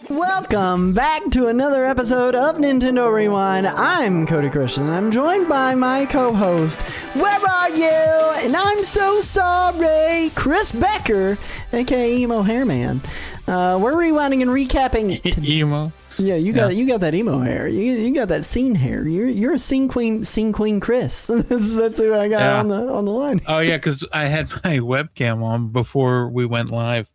Welcome back to another episode of Nintendo Rewind. I'm Cody Christian, and I'm joined by my co-host, Where Are You? And I'm so sorry, Chris Becker, aka Emo Hairman. We're rewinding and recapping. Emo. Yeah, you got that emo hair. You got that scene hair. You're a scene queen, Chris. That's who I got on the line. Oh yeah, because I had my webcam on before we went live,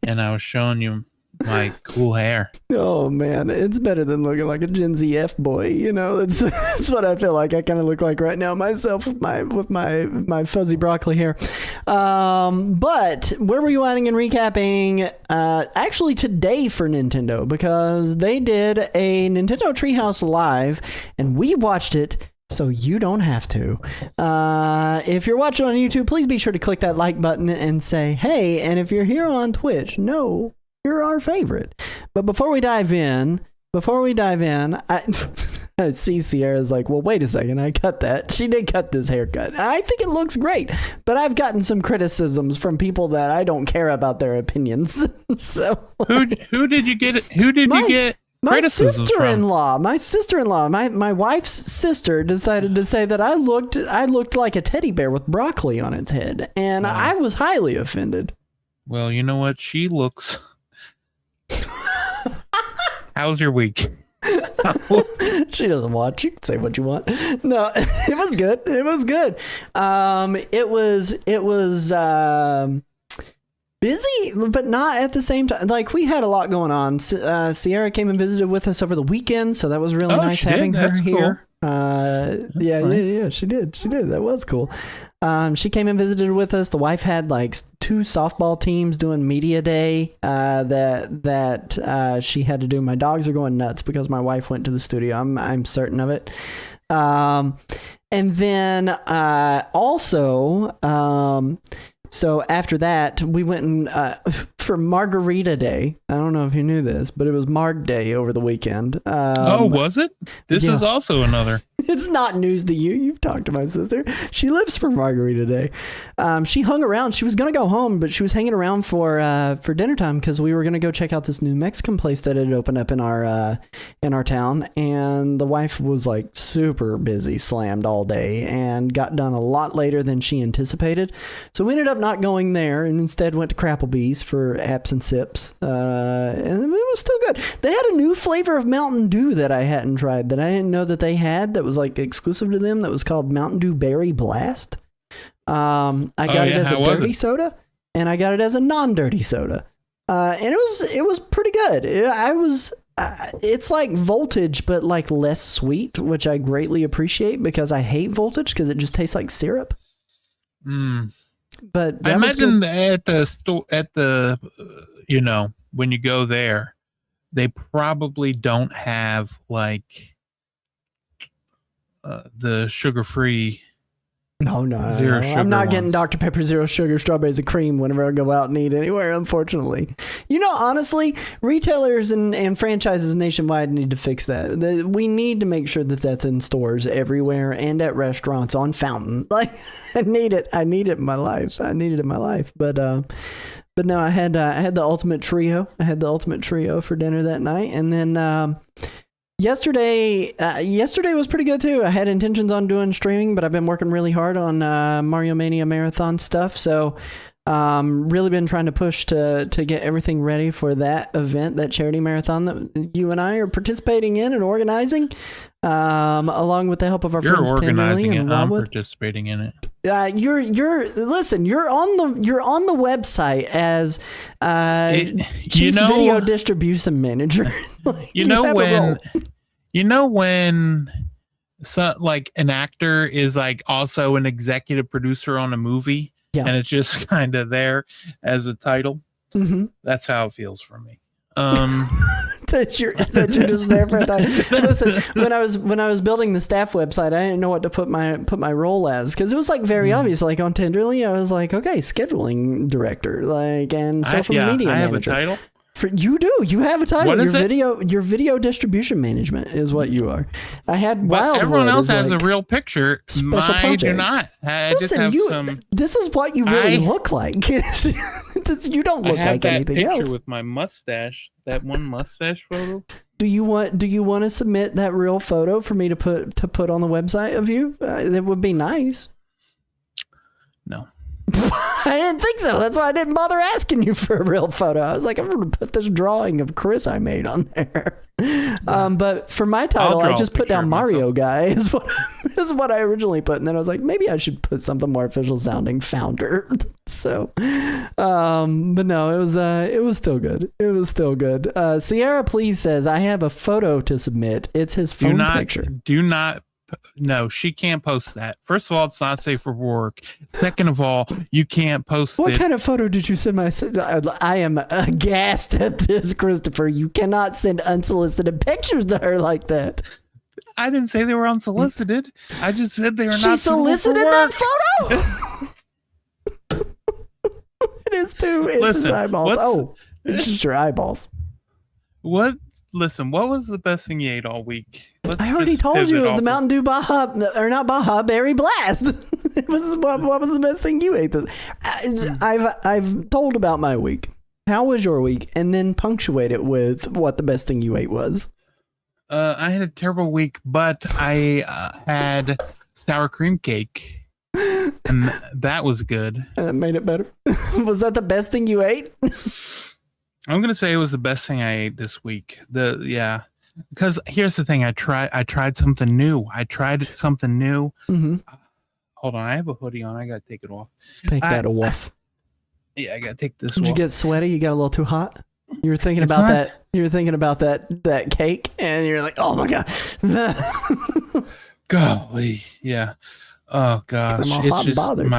and I was showing you my cool hair. Oh man, it's better than looking like a Gen Z F boy. You know, that's what I feel like. I kind of look like right now myself with my fuzzy broccoli hair. But we're rewinding and recapping actually today for Nintendo, because they did a Nintendo Treehouse Live and we watched it, so you don't have to. If you're watching on YouTube, please be sure to click that like button and say hey. And if you're here on Twitch, no, you're our favorite. But before we dive in, I see Sierra's like, well, wait a second, I cut that. She did cut this haircut. I think it looks great, but I've gotten some criticisms from people that I don't care about their opinions. So who did you get? Who did you get? My sister-in-law, my wife's sister decided to say that I looked like a teddy bear with broccoli on its head, and I was highly offended. Well, you know what? She looks. How's your week? She doesn't watch. You can say what you want. No, it was good. It was good. It was busy, but not at the same time. Like, we had a lot going on. Sierra came and visited with us over the weekend, so that was really nice having her here. Cool. Yeah, she did. That was cool. She came and visited with us. The wife had like 2 softball teams doing media day that she had to do. My dogs are going nuts because my wife went to the studio. I'm certain of it. And then also so after that, we went and for Margarita Day. I don't know if you knew this, but it was Marg Day over the weekend. Was it? This is also another. It's not news to you. You've talked to my sister. She lives for Margarita Day. She hung around. She was going to go home, but she was hanging around for dinner time because we were going to go check out this new Mexican place that had opened up in our town. And the wife was like super busy, slammed all day, and got done a lot later than she anticipated. So we ended up not going there and instead went to Crapplebee's for apps and sips. And it was still good. They had a new flavor of Mountain Dew that I hadn't tried, that I didn't know that they had, that was like exclusive to them, that was called Mountain Dew Berry Blast. I got it as a dirty soda, and I got it as a non-dirty soda. And it was pretty good. It's like Voltage, but like less sweet, which I greatly appreciate because I hate Voltage because it just tastes like syrup. But I imagine at the store, when you go there, they probably don't have like the sugar-free. No. I'm not getting Dr. Pepper Zero Sugar, strawberries and cream whenever I go out and eat anywhere, unfortunately. Honestly, retailers and franchises nationwide need to fix that. We need to make sure that that's in stores everywhere and at restaurants on Fountain. Like, I need it in my life. But no, I had the ultimate trio. I had the ultimate trio for dinner that night, and then yesterday was pretty good too. I had intentions on doing streaming, but I've been working really hard on Mario Mania Marathon stuff. So really been trying to push to get everything ready for that event, that charity marathon that you and I are participating in and organizing, along with the help of our friends. You're organizing it. I'm participating in it. You're on the website as chief video distribution manager. when so like an actor is like also an executive producer on a movie, and it's just kind of there as a title. Mm-hmm. That's how it feels for me. That you're just there for a time. Listen, when I was building the staff website, I didn't know what to put my role as, because it was like very obvious. Like on Tenderly, I was like, okay, scheduling director, like, and social media manager. I have a title. You have a title. What is your video distribution management is what you are. I had Wildwood. Everyone else has like a real picture. I do not. I Listen, just have some. This is what you really look like. This You don't look like anything else. With my mustache, that one mustache photo. Do you want to submit that real photo for me to put on the website of you? That would be nice. No. I didn't think so. That's why I didn't bother asking you for a real photo. I was like, I'm going to put this drawing of Chris I made on there. But for my title, I just put down Mario guy is what I originally put. And then I was like, maybe I should put something more official sounding, founder. So, but no, it was still good. It was still good. Sierra Please says, I have a photo to submit. It's his phone picture. No, she can't post that. First of all, it's not safe for work. Second of all, you can't post What kind of photo did you send I am aghast at this, Christopher. You cannot send unsolicited pictures to her like that. I didn't say they were unsolicited. I just said they were not. She solicited that photo? It is too. It's his eyeballs. It's just your eyeballs. What? Listen, what was the best thing you ate all week? I already told you it was the Mountain Dew Berry Blast. What was the best thing you ate? I've told about my week. How was your week? And then punctuate it with what the best thing you ate was. I had a terrible week, but I had sour cream cake, and that was good. And that made it better. Was that the best thing you ate? I'm gonna say it was the best thing I ate this week. Because here's the thing: I tried something new. Mm-hmm. Hold on, I have a hoodie on. I gotta take it off. Take that off. I gotta take this. Did you get sweaty? You got a little too hot. You were thinking about that. You were thinking about that cake, and you're like, "Oh my god!" Golly, yeah. Oh gosh, it's just bothered.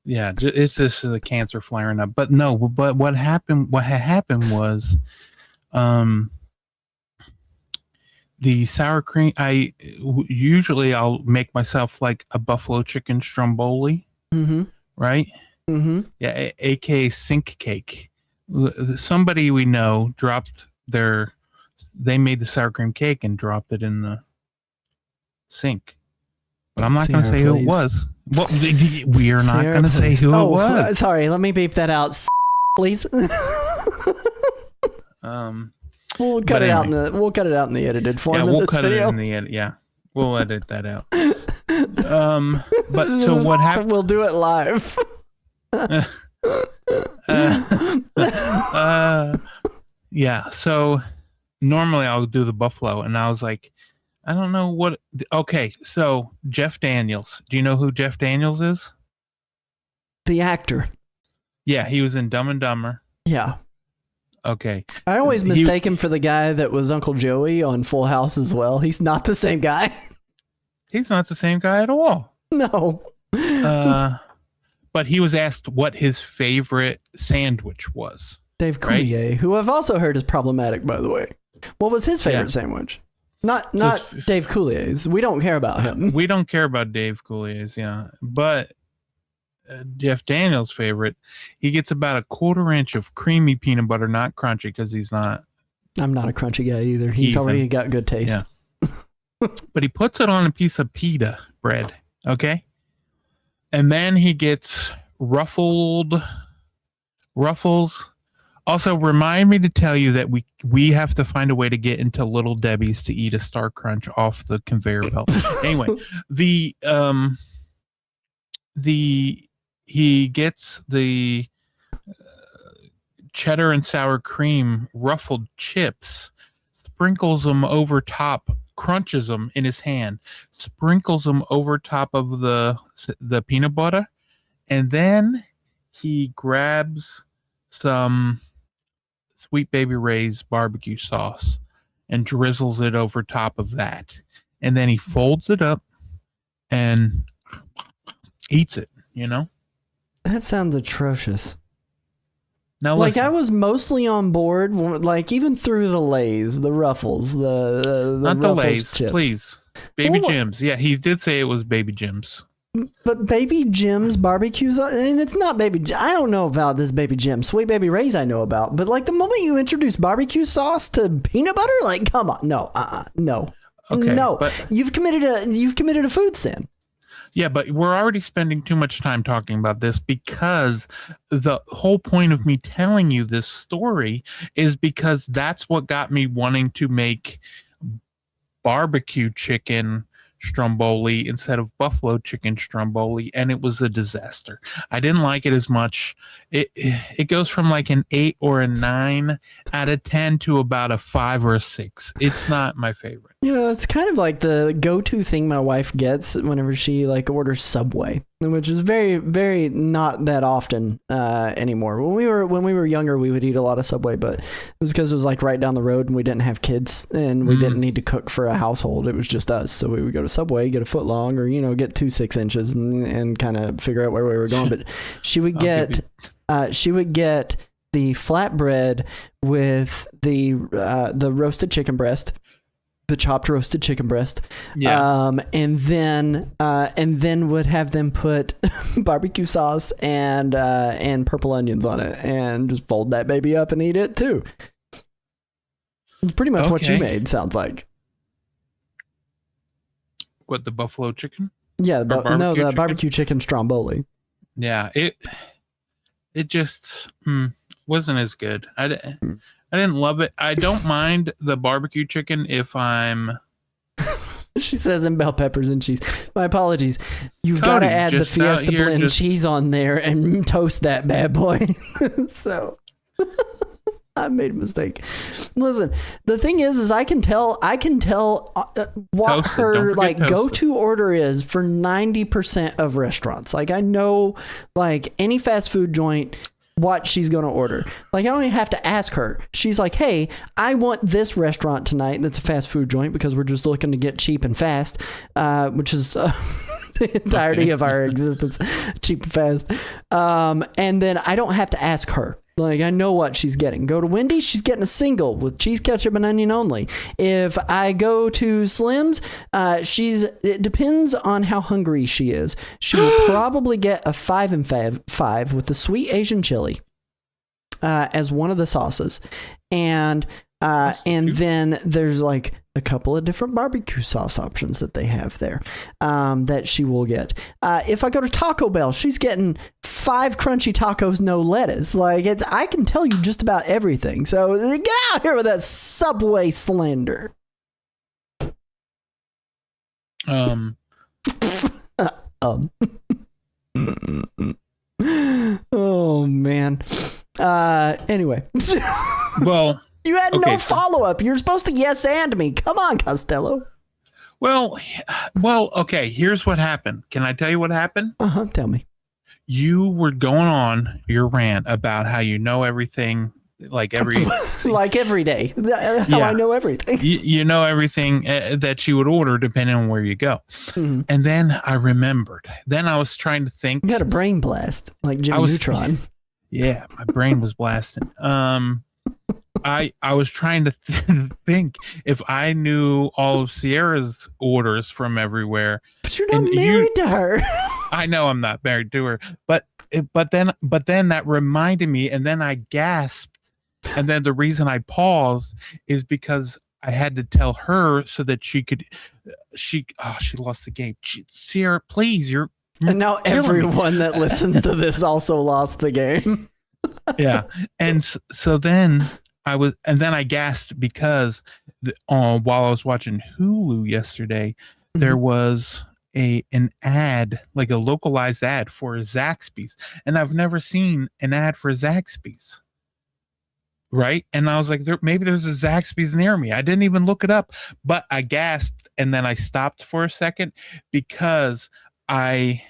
It's just the cancer flaring up. But no, what happened was, the sour cream. I'll make myself like a buffalo chicken stromboli, right? Mm-hmm. Yeah, aka sink cake. Somebody we know they made the sour cream cake and dropped it in the sink. But I'm not going to say who it was. We are not going to say who it was. Sorry, let me beep that out, please. We'll cut it out in the edited form. Yeah, we'll cut it in the edit. Yeah, we'll edit that out. But so what happened? We'll do it live. Yeah. So normally I'll do the buffalo, and I was like, I don't know what. Okay, so Jeff Daniels. Do you know who Jeff Daniels is? The actor. Yeah, he was in Dumb and Dumber. Yeah. Okay. I always mistake him for the guy that was Uncle Joey on Full House as well. He's not the same guy. He's not the same guy at all. No. But he was asked what his favorite sandwich was. Dave Coulier, who I've also heard is problematic, by the way. What was his favorite sandwich? Not Dave Coulier's. We don't care about him. We don't care about Dave Coulier's, yeah. But Jeff Daniels' favorite, he gets about 1/4 inch of creamy peanut butter, not crunchy, because he's not. I'm not a crunchy guy either. He's already got good taste. Yeah. But he puts it on a piece of pita bread, okay? And then he gets ruffles. Also, remind me to tell you that we have to find a way to get into Little Debbie's to eat a Star Crunch off the conveyor belt. Anyway, he gets the cheddar and sour cream ruffled chips, sprinkles them over top, crunches them in his hand, sprinkles them over top of the peanut butter, and then he grabs some Sweet Baby Ray's barbecue sauce and drizzles it over top of that. And then he folds it up and eats it, you know? That sounds atrocious. Now, like, I was mostly on board, like, even through the Lays, the Ruffles, the not Ruffles the Lays, chips. Please. Baby Jim's. Yeah, he did say it was Baby Jim's. But Baby Jim's barbecue sauce, and it's not I don't know about this Baby Jim. Sweet Baby Ray's I know about, but like the moment you introduce barbecue sauce to peanut butter, like, come on, no, no. Okay, no. You've committed a food sin. Yeah, but we're already spending too much time talking about this because the whole point of me telling you this story is because that's what got me wanting to make barbecue chicken stromboli instead of buffalo chicken stromboli, and it was a disaster. I didn't like it as much. It goes from like an 8 or a 9 out of 10 to about a 5 or a 6. It's not my favorite. Yeah, it's kind of like the go-to thing my wife gets whenever she like orders Subway, which is very, very not that often anymore. When we were younger, we would eat a lot of Subway, but it was because it was like right down the road and we didn't have kids and we didn't need to cook for a household. It was just us, so we would go to Subway, get a foot long, or get 2 6-inches and kind of figure out where we were going. But she would get the flatbread with the roasted chicken breast. The chopped roasted chicken breast, and then would have them put barbecue sauce and purple onions on it, and just fold that baby up and eat it too. It's pretty much what you made. Sounds like. What, the buffalo chicken? Yeah, the barbecue chicken stromboli. Yeah, it just wasn't as good. I didn't love it. I don't mind the barbecue chicken if I'm... She says in bell peppers and cheese. My apologies. You've got to add the Fiesta blend cheese on there and toast that bad boy. So I made a mistake. Listen, the thing is I can tell what her like go-to order is for 90% of restaurants. Like I know like any fast food joint what she's going to order. Like I don't even have to ask her. She's like, hey, I want this restaurant tonight that's a fast food joint because we're just looking to get cheap and fast, which is the entirety of our existence, cheap and fast. And then I don't have to ask her. Like I know what she's getting. Go to Wendy's, she's getting a single with cheese, ketchup, and onion only. If I go to Slim's, it depends on how hungry she is. She will probably get a 5 and 5 with the sweet Asian chili as one of the sauces, and then there's like a couple of different barbecue sauce options that they have there that she will get. If I go to Taco Bell, she's getting 5 crunchy tacos, no lettuce. Like I can tell you just about everything. So get out here with that Subway slander. Oh man. Anyway. Well. You had no follow-up. You're supposed to yes and me. Come on, Costello. Well, okay. Here's what happened. Can I tell you what happened? Tell me. You were going on your rant about how you know everything, like every... like every day. I know everything. You know everything that you would order depending on where you go. Mm-hmm. And then I remembered. Then I was trying to think. You got a brain blast, like Jimmy Neutron. Yeah, my brain was blasting. I was trying to think if I knew all of Sierra's orders from everywhere. But you're not married to her. I know I'm not married to her, but then that reminded me, and then I gasped, and then the reason I paused is because I had to tell her so that she lost the game. Sierra, please, you're and now everyone that listens to this also lost the game. Yeah, and so then. I gasped because while I was watching Hulu yesterday, there was an ad, like a localized ad for Zaxby's, and I've never seen an ad for Zaxby's. Right? And I was like, maybe there's a Zaxby's near me. I didn't even look it up, but I gasped, and then I stopped for a second because I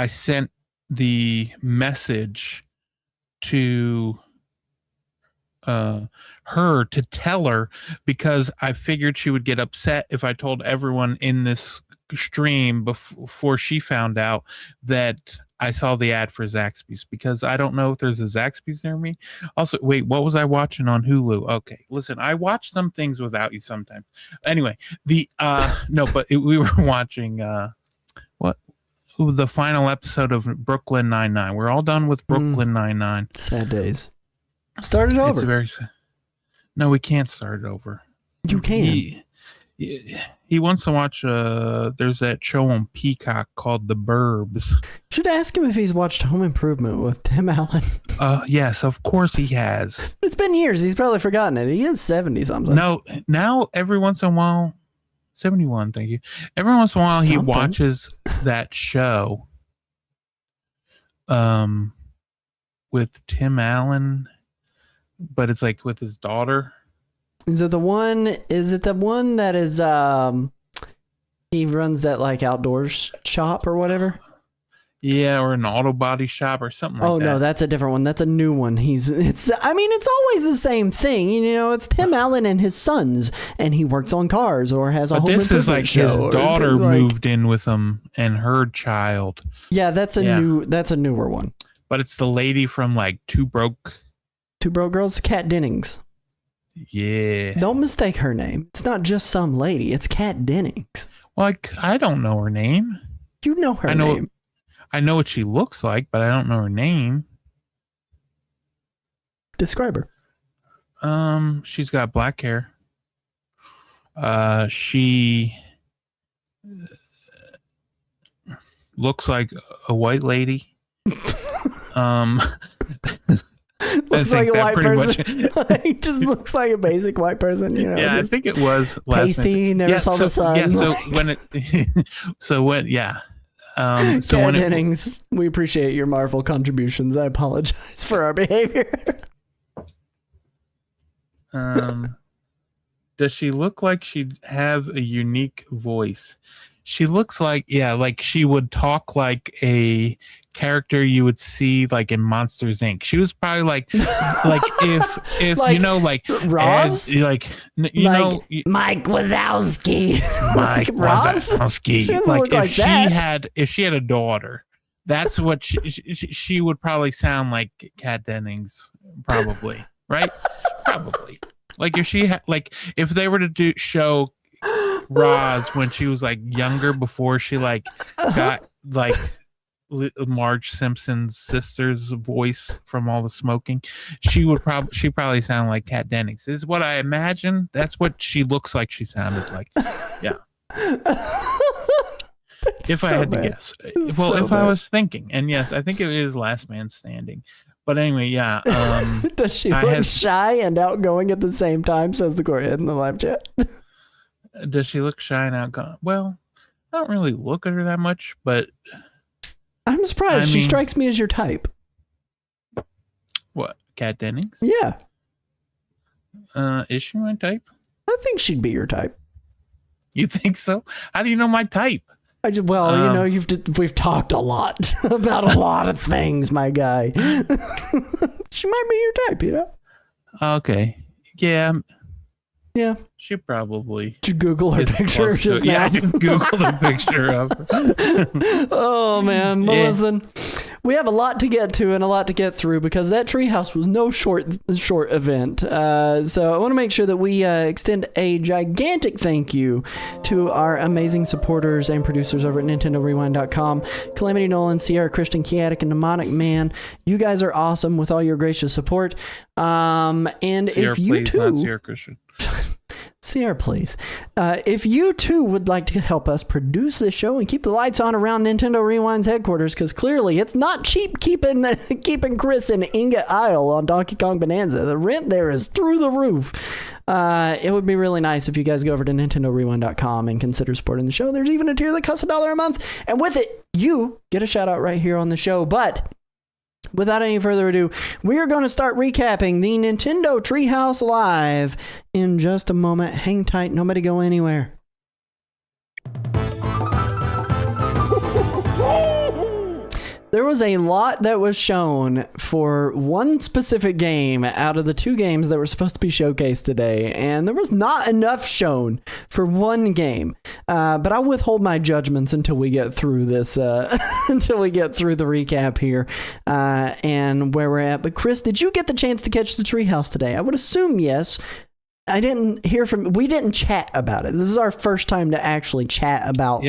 sent the message to her to tell her because I figured she would get upset if I told everyone in this stream before she found out that I saw the ad for Zaxby's, because I don't know if there's a Zaxby's near me. Also, wait, what was I watching on Hulu? Okay, listen, I watch some things without you sometimes. Anyway, we were watching the final episode of Brooklyn Nine-Nine. We're all done with Brooklyn Nine-Nine. Sad days. Start it over. It's very sad. No, we can't start it over. You can. he wants to watch. There's that show on Peacock called The Burbs. Should ask him if he's watched Home Improvement with Tim Allen. Yes, of course he has. It's been years. He's probably forgotten it. He is 70 something. No, now every once in a while, 71. Thank you. Every once in a while, he watches that show. With Tim Allen, but it's like with his daughter. Is it the one? Is it the one that is? He runs that like outdoors shop or whatever. Yeah, or an auto body shop or something like that. Oh no, that's a different one. That's a new one. It's always the same thing. You know, it's Tim Allen and his sons, and he works on cars or has a home improvement show. This is like his daughter moved in with him and her child. Yeah, that's a newer one. But it's the lady from like Two Broke Girls, Kat Dennings. Yeah. Don't mistake her name. It's not just some lady. It's Kat Dennings. Well, I don't know her name. You know her name. I know what she looks like, but I don't know her name. Describe her. She's got black hair. She looks like a white lady. Looks like a white person. He just looks like a basic white person, you know. Yeah, I think it was pasty. Never saw the sun. Yeah, so when Kat Dennings, we appreciate your Marvel contributions. I apologize for our behavior. Does she look like she'd have a unique voice? She looks like she would talk like a character you would see like in Monsters Inc. She was probably like if like, you know, like Ross, Mike Wazowski. Mike Wazowski. Like if she had a daughter, that's what she would probably sound like. Kat Dennings, probably, right? Probably. Like if she if they were to show Roz when she was like younger, before she like got like Marge Simpson's sister's voice from all the smoking, she probably sound like Kat Dennings. Is what I imagine. That's what she looks like. She sounded like. Yeah. If I had to guess. Well, if I was thinking, and yes, I think it is Last Man Standing. But anyway, yeah. Does she look shy and outgoing at the same time? Says the Corey in the live chat. Does she look shy and outgoing? Well, I don't really look at her that much, but I'm surprised. She strikes me as your type. What? Kat Dennings? Yeah. Is she my type? I think she'd be your type. You think so? How do you know my type? You know, we've talked a lot about a lot of things, my guy. She might be your type, you know? Okay. Yeah. Yeah. She probably. Did you Google her picture just now? Yeah, I just Googled a picture of her. Oh, man. Well, listen, we have a lot to get to and a lot to get through because that Treehouse was no short event. So I want to make sure that we extend a gigantic thank you to our amazing supporters and producers over at NintendoRewind.com. Calamity Nolan, Sierra Christian, Chaotic, and Mnemonic Man. You guys are awesome with all your gracious support. And Sierra, if you please, too... not Sierra Christian. Sierra, please. If you too would like to help us produce this show and keep the lights on around Nintendo Rewind's headquarters, because clearly it's not cheap keeping Chris in Ingot Isle on Donkey Kong Bonanza. The rent there is through the roof. It would be really nice if you guys go over to NintendoRewind.com and consider supporting the show. There's even a tier that costs $1 a month, and with it, you get a shout out right here on the show. But without any further ado, we are going to start recapping the Nintendo Treehouse Live in just a moment. Hang tight. Nobody go anywhere. There was a lot that was shown for one specific game out of the two games that were supposed to be showcased today, and there was not enough shown for one game. But I'll withhold my judgments until we get through this, until we get through the recap here and where we're at. But Chris, did you get the chance to catch the Treehouse today? I would assume yes. We didn't chat about it. This is our first time to actually chat about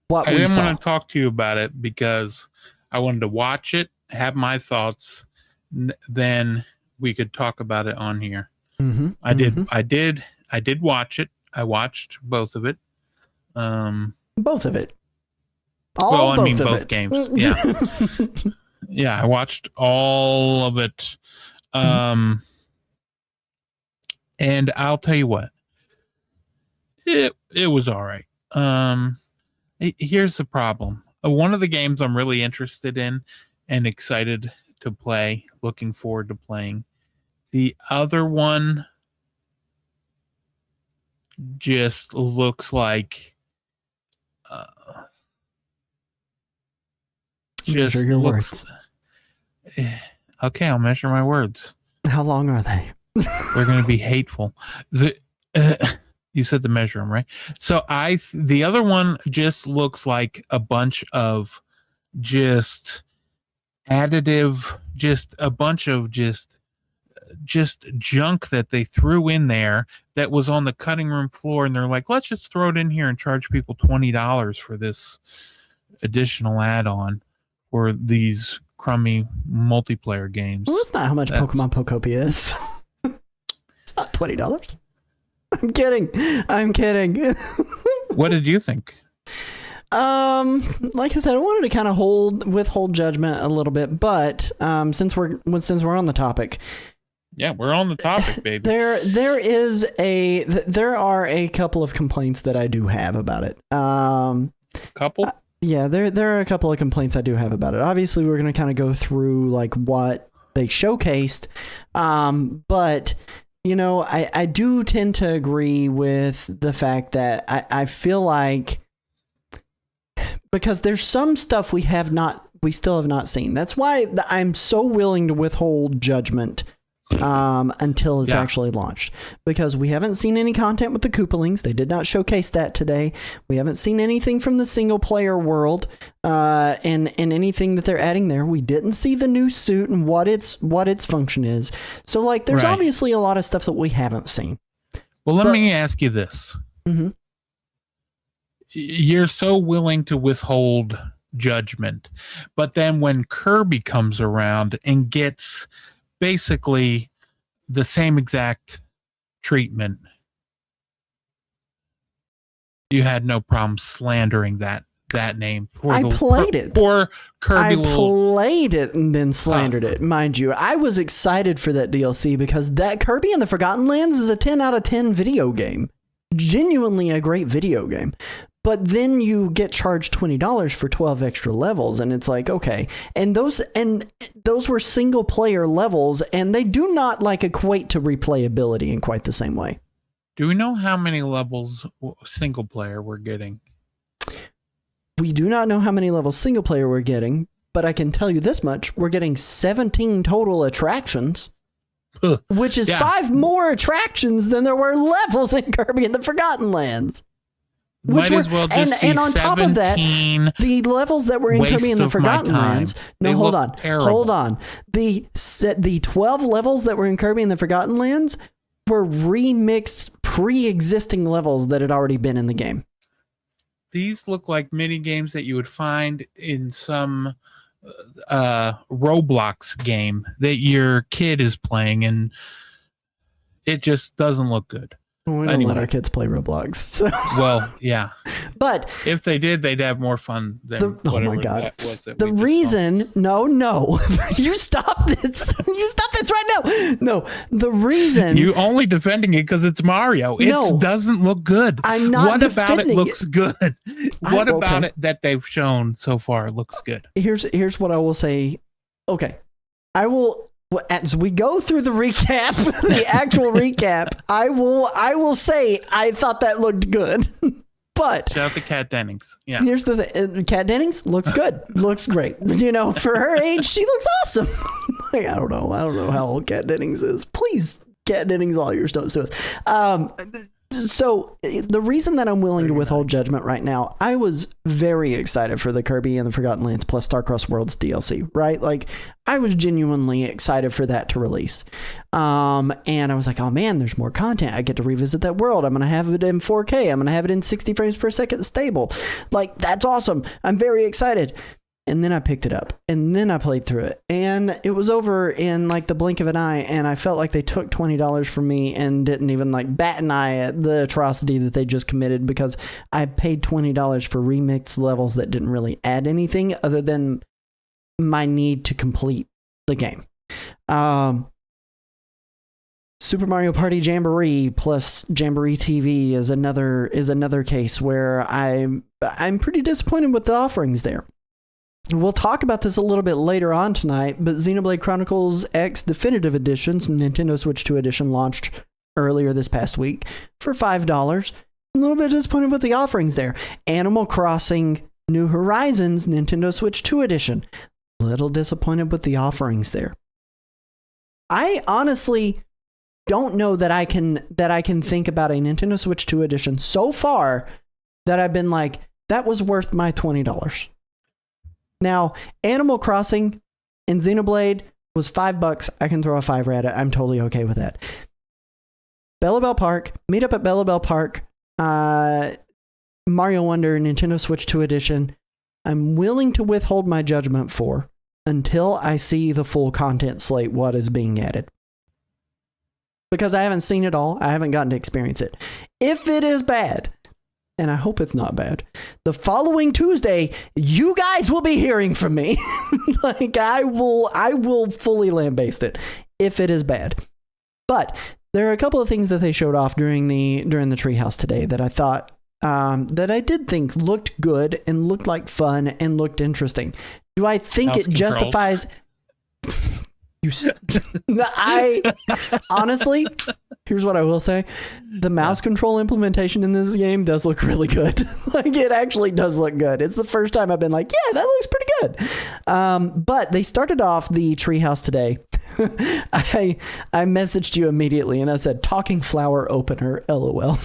what we saw. I didn't want to talk to you about it because I wanted to watch it, have my thoughts, then we could talk about it on here. Mm-hmm, I did watch it. I watched both of it. Both of it. Both games. Yeah. Yeah, I watched all of it. And I'll tell you what. It was all right. Here's the problem. One of the games I'm really interested in and excited to play, looking forward to playing. The other one just looks like measure your words. Okay, I'll measure my words. How long are they? They're going to be hateful. You said to measure them, right? So the other one just looks like a bunch of just additive, just a bunch of just junk that they threw in there that was on the cutting room floor, and they're like, let's just throw it in here and charge people $20 for this additional add-on for these crummy multiplayer games. Well, that's not how much Pokemon Pokopia is. It's not $20. I'm kidding. What did you think? Like I said, I wanted to kind of withhold judgment a little bit, but since we're on the topic. Yeah, we're on the topic, baby. There are a couple of complaints that I do have about it. Couple? Yeah, there are a couple of complaints I do have about it. Obviously, we're going to kind of go through like what they showcased. But you know, I do tend to agree with the fact that I feel like, because there's some stuff we still have not seen. That's why I'm so willing to withhold judgment until it's actually launched, because we haven't seen any content with the Koopalings. They did not showcase that today. We haven't seen anything from the single player world and anything that they're adding there. We didn't see the new suit and what its function is. So like there's obviously a lot of stuff that we haven't seen. Well, let me ask you this. Mm-hmm. You're so willing to withhold judgment, but then when Kirby comes around and gets basically the same exact treatment, you had no problem slandering that name. I played it. Or Kirby. I played it and then slandered it. Mind you, I was excited for that DLC because that Kirby and the Forgotten Lands is a 10 out of 10 video game. Genuinely a great video game. But then you get charged $20 for 12 extra levels, and it's like, okay. And those were single player levels, and they do not like equate to replayability in quite the same way. Do we know how many levels single player we're getting? We do not know how many levels single player we're getting, but I can tell you this much: we're getting 17 total attractions, which is 5 more attractions than there were levels in Kirby and the Forgotten Lands. Might as well just and on top of that, the levels that were in Kirby and the Forgotten Lands. No, hold on. The 12 levels that were in Kirby and the Forgotten Lands were remixed pre-existing levels that had already been in the game. These look like mini games that you would find in some Roblox game that your kid is playing, and it just doesn't look good. We don't let our kids play Roblox. So. Well, yeah. But if they did, they'd have more fun than whatever that was. The reason, no. You stop this. You stop this right now. No, the reason. You only defending it because it's Mario. It doesn't look good. I'm not What defending about it looks good? What about it that they've shown so far looks good? Here's what I will say. Okay. I will. As we go through the recap, the actual recap, I will say I thought that looked good. But shout out to Kat Dennings. Yeah. Here's the thing. Kat Dennings looks good. Looks great. You know, for her age, she looks awesome. Like, I don't know how old Kat Dennings is. Please, Kat Dennings, all yours, don't sue us. So the reason that I'm willing to withhold judgment right now, I was very excited for the Kirby and the Forgotten Lands plus Starcross Worlds DLC, right? Like I was genuinely excited for that to release. And I was like, oh man, there's more content. I get to revisit that world. I'm going to have it in 4K. I'm going to have it in 60 frames per second stable. Like that's awesome. I'm very excited. And then I picked it up, and then I played through it, and it was over in like the blink of an eye, and I felt like they took $20 from me and didn't even like bat an eye at the atrocity that they just committed, because I paid $20 for remixed levels that didn't really add anything other than my need to complete the game. Super Mario Party Jamboree plus Jamboree TV is another case where I'm pretty disappointed with the offerings there. We'll talk about this a little bit later on tonight, but Xenoblade Chronicles X Definitive Editions, Nintendo Switch 2 Edition, launched earlier this past week for $5. A little bit disappointed with the offerings there. Animal Crossing New Horizons, Nintendo Switch 2 Edition. A little disappointed with the offerings there. I honestly don't know that I can think about a Nintendo Switch 2 Edition so far that I've been like, that was worth my $20. Now, Animal Crossing and Xenoblade was $5. I can throw a $5 at it. I'm totally okay with that. Bella Bell Park, meet up at Bella Bell Park, Mario Wonder, Nintendo Switch 2 Edition. I'm willing to withhold my judgment for until I see the full content slate, what is being added. Because I haven't seen it all. I haven't gotten to experience it. If it is bad, and I hope it's not bad, the following Tuesday, you guys will be hearing from me. Like, I will fully lambaste it if it is bad. But there are a couple of things that they showed off during the Treehouse today that I thought, that I did think looked good and looked like fun and looked interesting. Do I think it justifies... I honestly, here's what I will say: the mouse control implementation in this game does look really good. Like, it actually does look good. It's the first time I've been like, yeah, that looks pretty good. But they started off the Treehouse today. I messaged you immediately and I said, "Talking flower opener, LOL."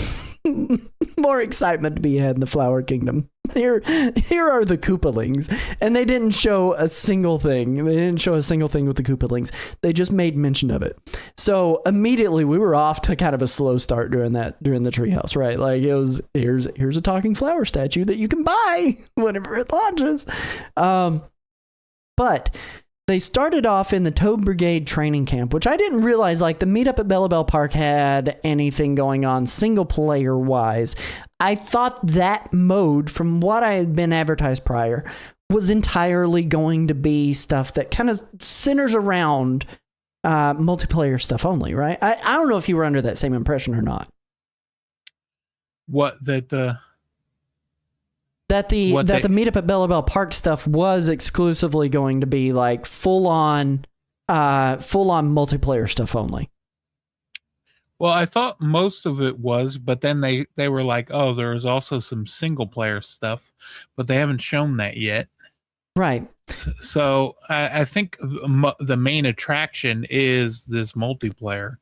More excitement to be had in the Flower Kingdom. Here are the Koopalings. And they didn't show a single thing. They didn't show a single thing with the Koopalings. They just made mention of it. So immediately we were off to kind of a slow start during the Treehouse, right? Like, it was, here's a talking flower statue that you can buy whenever it launches. But they started off in the Toad Brigade training camp, which I didn't realize, like, the meetup at Bella Bell Park had anything going on single player wise. I thought that mode, from what I had been advertised prior, was entirely going to be stuff that kind of centers around multiplayer stuff only, right? I don't know if you were under that same impression or not. What, that the meetup at Bella Bell Park stuff was exclusively going to be like full on multiplayer stuff only. Well, I thought most of it was, but then they were like, oh, there was also some single player stuff, but they haven't shown that yet. Right. So I think the main attraction is this multiplayer.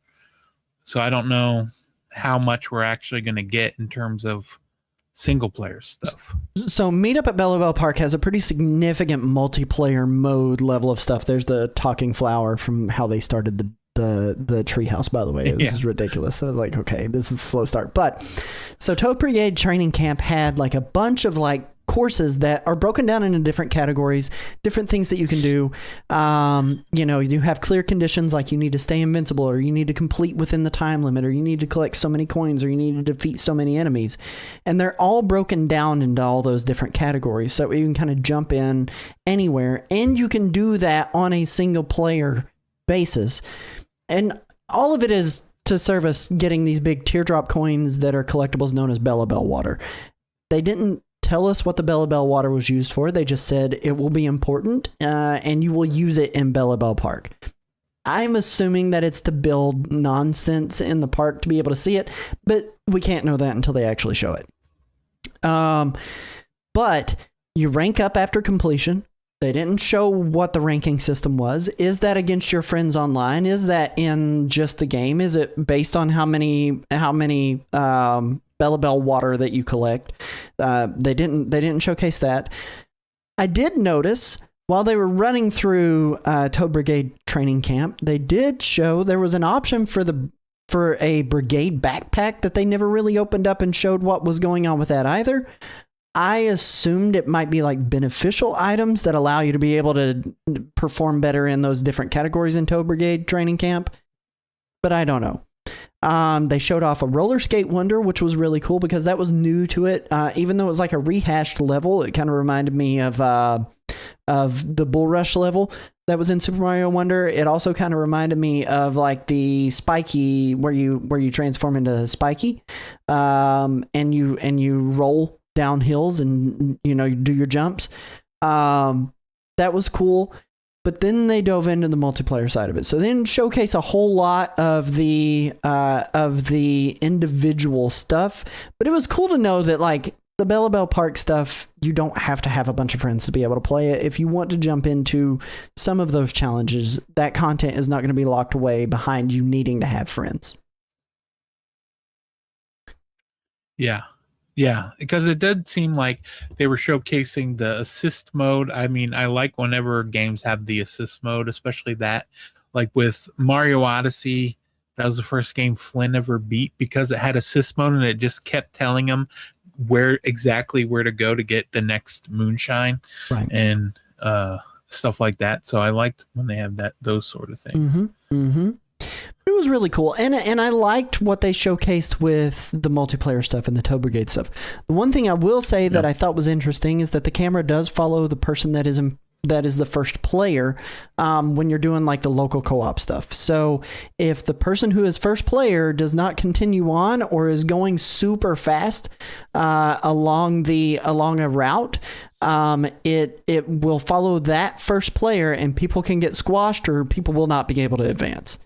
So I don't know how much we're actually going to get in terms of single player stuff. So Meetup at Bella Bell Park has a pretty significant multiplayer mode level of stuff. There's the talking flower from how they started the Treehouse, by the way. This is ridiculous. I was like, okay, this is a slow start. But so Toad Brigade Training Camp had like a bunch of like courses that are broken down into different categories, different things that you can do. You have clear conditions, like you need to stay invincible, or you need to complete within the time limit, or you need to collect so many coins, or you need to defeat so many enemies. And they're all broken down into all those different categories. So you can kind of jump in anywhere, and you can do that on a single player basis. And all of it is to service getting these big teardrop coins that are collectibles known as Bella Bell water. They didn't tell us what the Bella Bell water was used for. They just said it will be important, and you will use it in Bella Bell Park. I'm assuming that it's to build nonsense in the park to be able to see it, but we can't know that until they actually show it. But you rank up after completion. They didn't show what the ranking system was. Is that against your friends online? Is that in just the game? Is it based on how many Bella Bell water that you collect? They didn't showcase that. I did notice while they were running through Toad Brigade Training Camp, they did show there was an option for a brigade backpack that they never really opened up and showed what was going on with that either. I assumed it might be like beneficial items that allow you to be able to perform better in those different categories in Toad Brigade training camp, but I don't know. They showed off a roller skate wonder, which was really cool because that was new to it. Even though it was like a rehashed level, it kind of reminded me of the Bull Rush level that was in Super Mario Wonder. It also kind of reminded me of like the Spiky, where you transform into Spiky, and you roll down hills and you do your jumps. That was cool. But then they dove into the multiplayer side of it. So they didn't showcase a whole lot of the individual stuff. But it was cool to know that like the Bella Bell Park stuff, you don't have to have a bunch of friends to be able to play it. If you want to jump into some of those challenges, that content is not going to be locked away behind you needing to have friends. Yeah, because it did seem like they were showcasing the assist mode. I mean, I like whenever games have the assist mode, especially that. Like with Mario Odyssey, that was the first game Flynn ever beat because it had assist mode and it just kept telling him where to go to get the next moonshine, right, and stuff like that. So I liked when they have those sort of things. Mm-hmm. Mm-hmm. It was really cool, and I liked what they showcased with the multiplayer stuff and the Toad Brigade stuff. The one thing I will say that I thought was interesting is that the camera does follow the person that is the first player when you're doing like the local co-op stuff. So if the person who is first player does not continue on or is going super fast along a route, it will follow that first player, and people can get squashed or people will not be able to advance.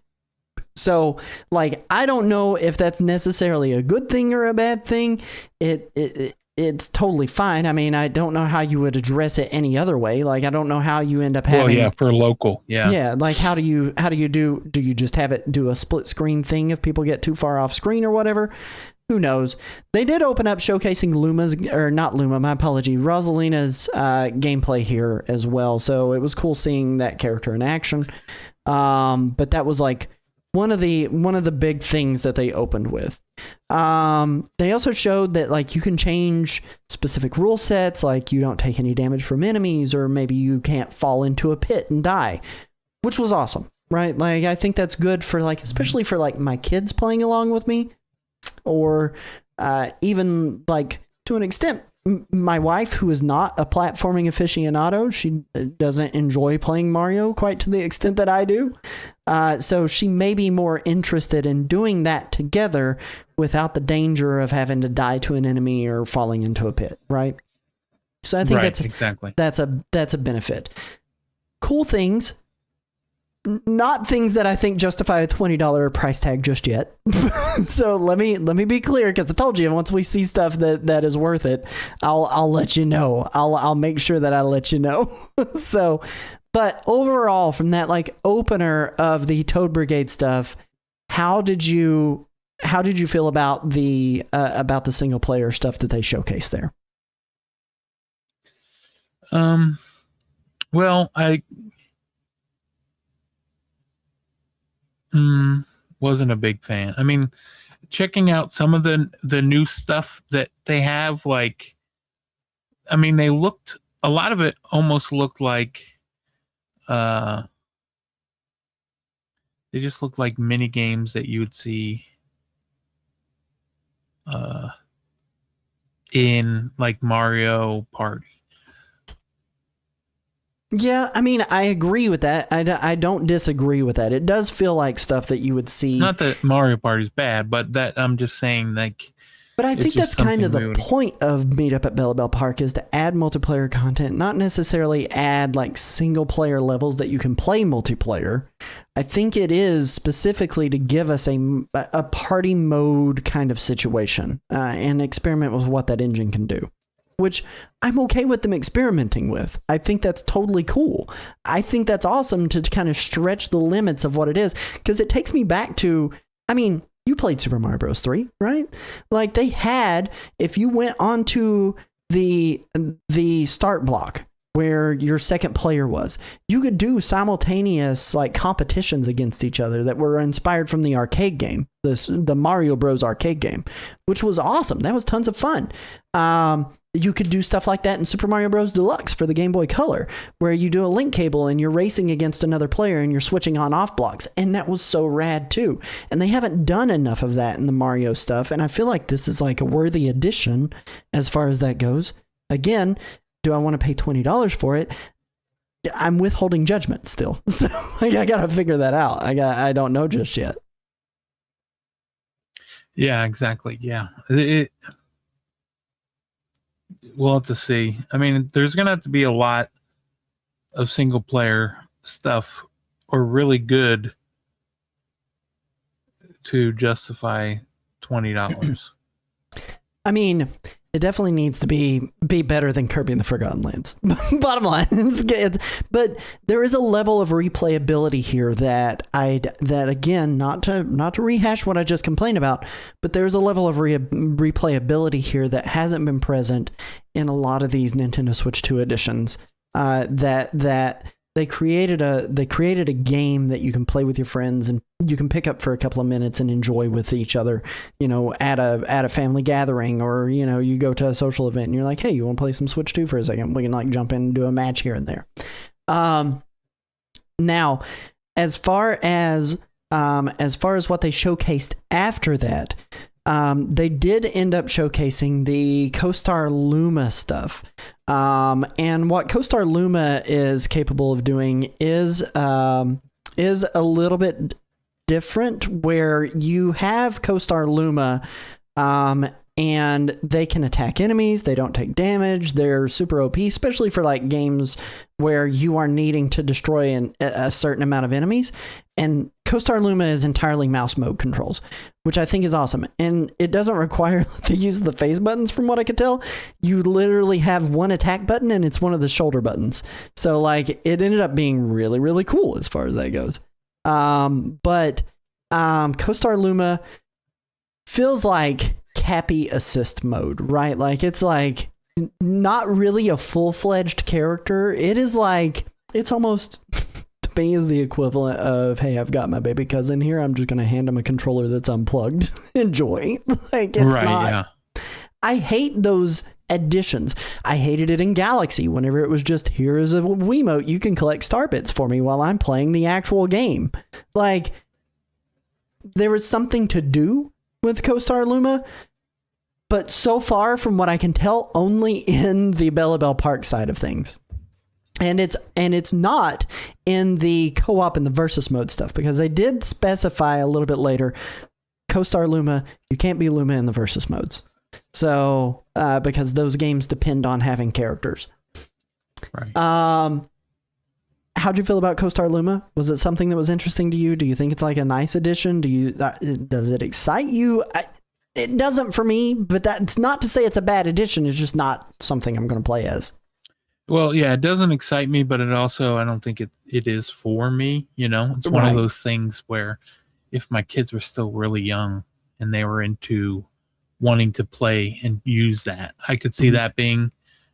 So, like, I don't know if that's necessarily a good thing or a bad thing. It's totally fine. I mean, I don't know how you would address it any other way. Like, I don't know how you end up having. Well, yeah, for local, yeah. Yeah, like how do you do you just have it do a split screen thing if people get too far off screen or whatever? Who knows? They did open up showcasing Rosalina's gameplay here as well. So it was cool seeing that character in action. But that was like one of the big things that they opened with. They also showed that like you can change specific rule sets, like you don't take any damage from enemies, or maybe you can't fall into a pit and die, which was awesome, right? Like I think that's good for like, especially for like my kids playing along with me, or even like to an extent my wife, who is not a platforming aficionado. She doesn't enjoy playing Mario quite to the extent that I do. So she may be more interested in doing that together without the danger of having to die to an enemy or falling into a pit, right? So I think that's a benefit. Cool things. Not things that I think justify a $20 price tag just yet. So let me be clear, because I told you once we see stuff that is worth it, I'll let you know. I'll make sure that I let you know. So, but overall, from that like opener of the Toad Brigade stuff, how did you feel about the single player stuff that they showcased there? Well, I wasn't a big fan. I mean, checking out some of the new stuff that they have, like, I mean, a lot of it almost looked like, they just looked like mini games that you would see in like Mario Party. Yeah, I mean, I agree with that. I don't disagree with that. It does feel like stuff that you would see. Not that Mario Party is bad, but that I'm just saying, like. But I think that's kind of the point of Meetup at Bella Bell Park, is to add multiplayer content, not necessarily add like single player levels that you can play multiplayer. I think it is specifically to give us a party mode kind of situation and experiment with what that engine can do, which I'm okay with them experimenting with. I think that's totally cool. I think that's awesome to kind of stretch the limits of what it is, because it takes me back to, I mean, you played Super Mario Bros. 3, right? Like they had, if you went onto the start block where your second player was, you could do simultaneous like competitions against each other that were inspired from the arcade game, the Mario Bros. Arcade game, which was awesome. That was tons of fun. You could do stuff like that in Super Mario Bros. Deluxe for the Game Boy Color, where you do a link cable and you're racing against another player and you're switching on off blocks. And that was so rad too. And they haven't done enough of that in the Mario stuff. And I feel like this is like a worthy addition as far as that goes. Again, do I want to pay $20 for it? I'm withholding judgment still. So like, I got to figure that out. I don't know just yet. Yeah, exactly. Yeah. We'll have to see. I mean, there's going to have to be a lot of single player stuff or really good to justify $20. I mean, it definitely needs to be better than Kirby and the Forgotten Lands. Bottom line, but there is a level of replayability here that again, not to rehash what I just complained about, but there's a level of replayability here that hasn't been present in a lot of these Nintendo Switch 2 editions. That they created a game that you can play with your friends and you can pick up for a couple of minutes and enjoy with each other, at a family gathering, or, you go to a social event and you're like, hey, you want to play some Switch 2 for a second? We can like jump in and do a match here and there. Now, as far as what they showcased after that, they did end up showcasing the CoStar Luma stuff. And what CoStar Luma is capable of doing is a little bit different, where you have CoStar Luma, and they can attack enemies. They don't take damage. They're super OP, especially for like games where you are needing to destroy a certain amount of enemies. And CoStar Luma is entirely mouse mode controls, which I think is awesome. And it doesn't require the use of the face buttons, from what I could tell. You literally have one attack button, and it's one of the shoulder buttons. So like, it ended up being really, really cool as far as that goes. But CoStar Luma feels like Cappy assist mode, right? Like, it's like not really a full-fledged character. It is like, it's almost to me is the equivalent of, hey, I've got my baby cousin here, I'm just gonna hand him a controller that's unplugged. Enjoy. Like, it's right, not, yeah. I hate those additions. I hated it in Galaxy whenever it was just, here is a Wiimote, you can collect star bits for me while I'm playing the actual game. Like, there was something to do with CoStar Luma, but so far, from what I can tell, only in the Bella Bell Park side of things. And it's not in the co-op and the versus mode stuff, because they did specify a little bit later, CoStar Luma, you can't be Luma in the versus modes. So, because those games depend on having characters. Right. How'd you feel about CoStar Luma? Was it something that was interesting to you? Do you think it's like a nice addition? Does it excite you? It doesn't for me, but that's not to say it's a bad addition. It's just not something I'm going to play as. Well, yeah, it doesn't excite me, but it also, I don't think it is for me. It's one of those things where if my kids were still really young and they were into wanting to play and use that, I could see that being,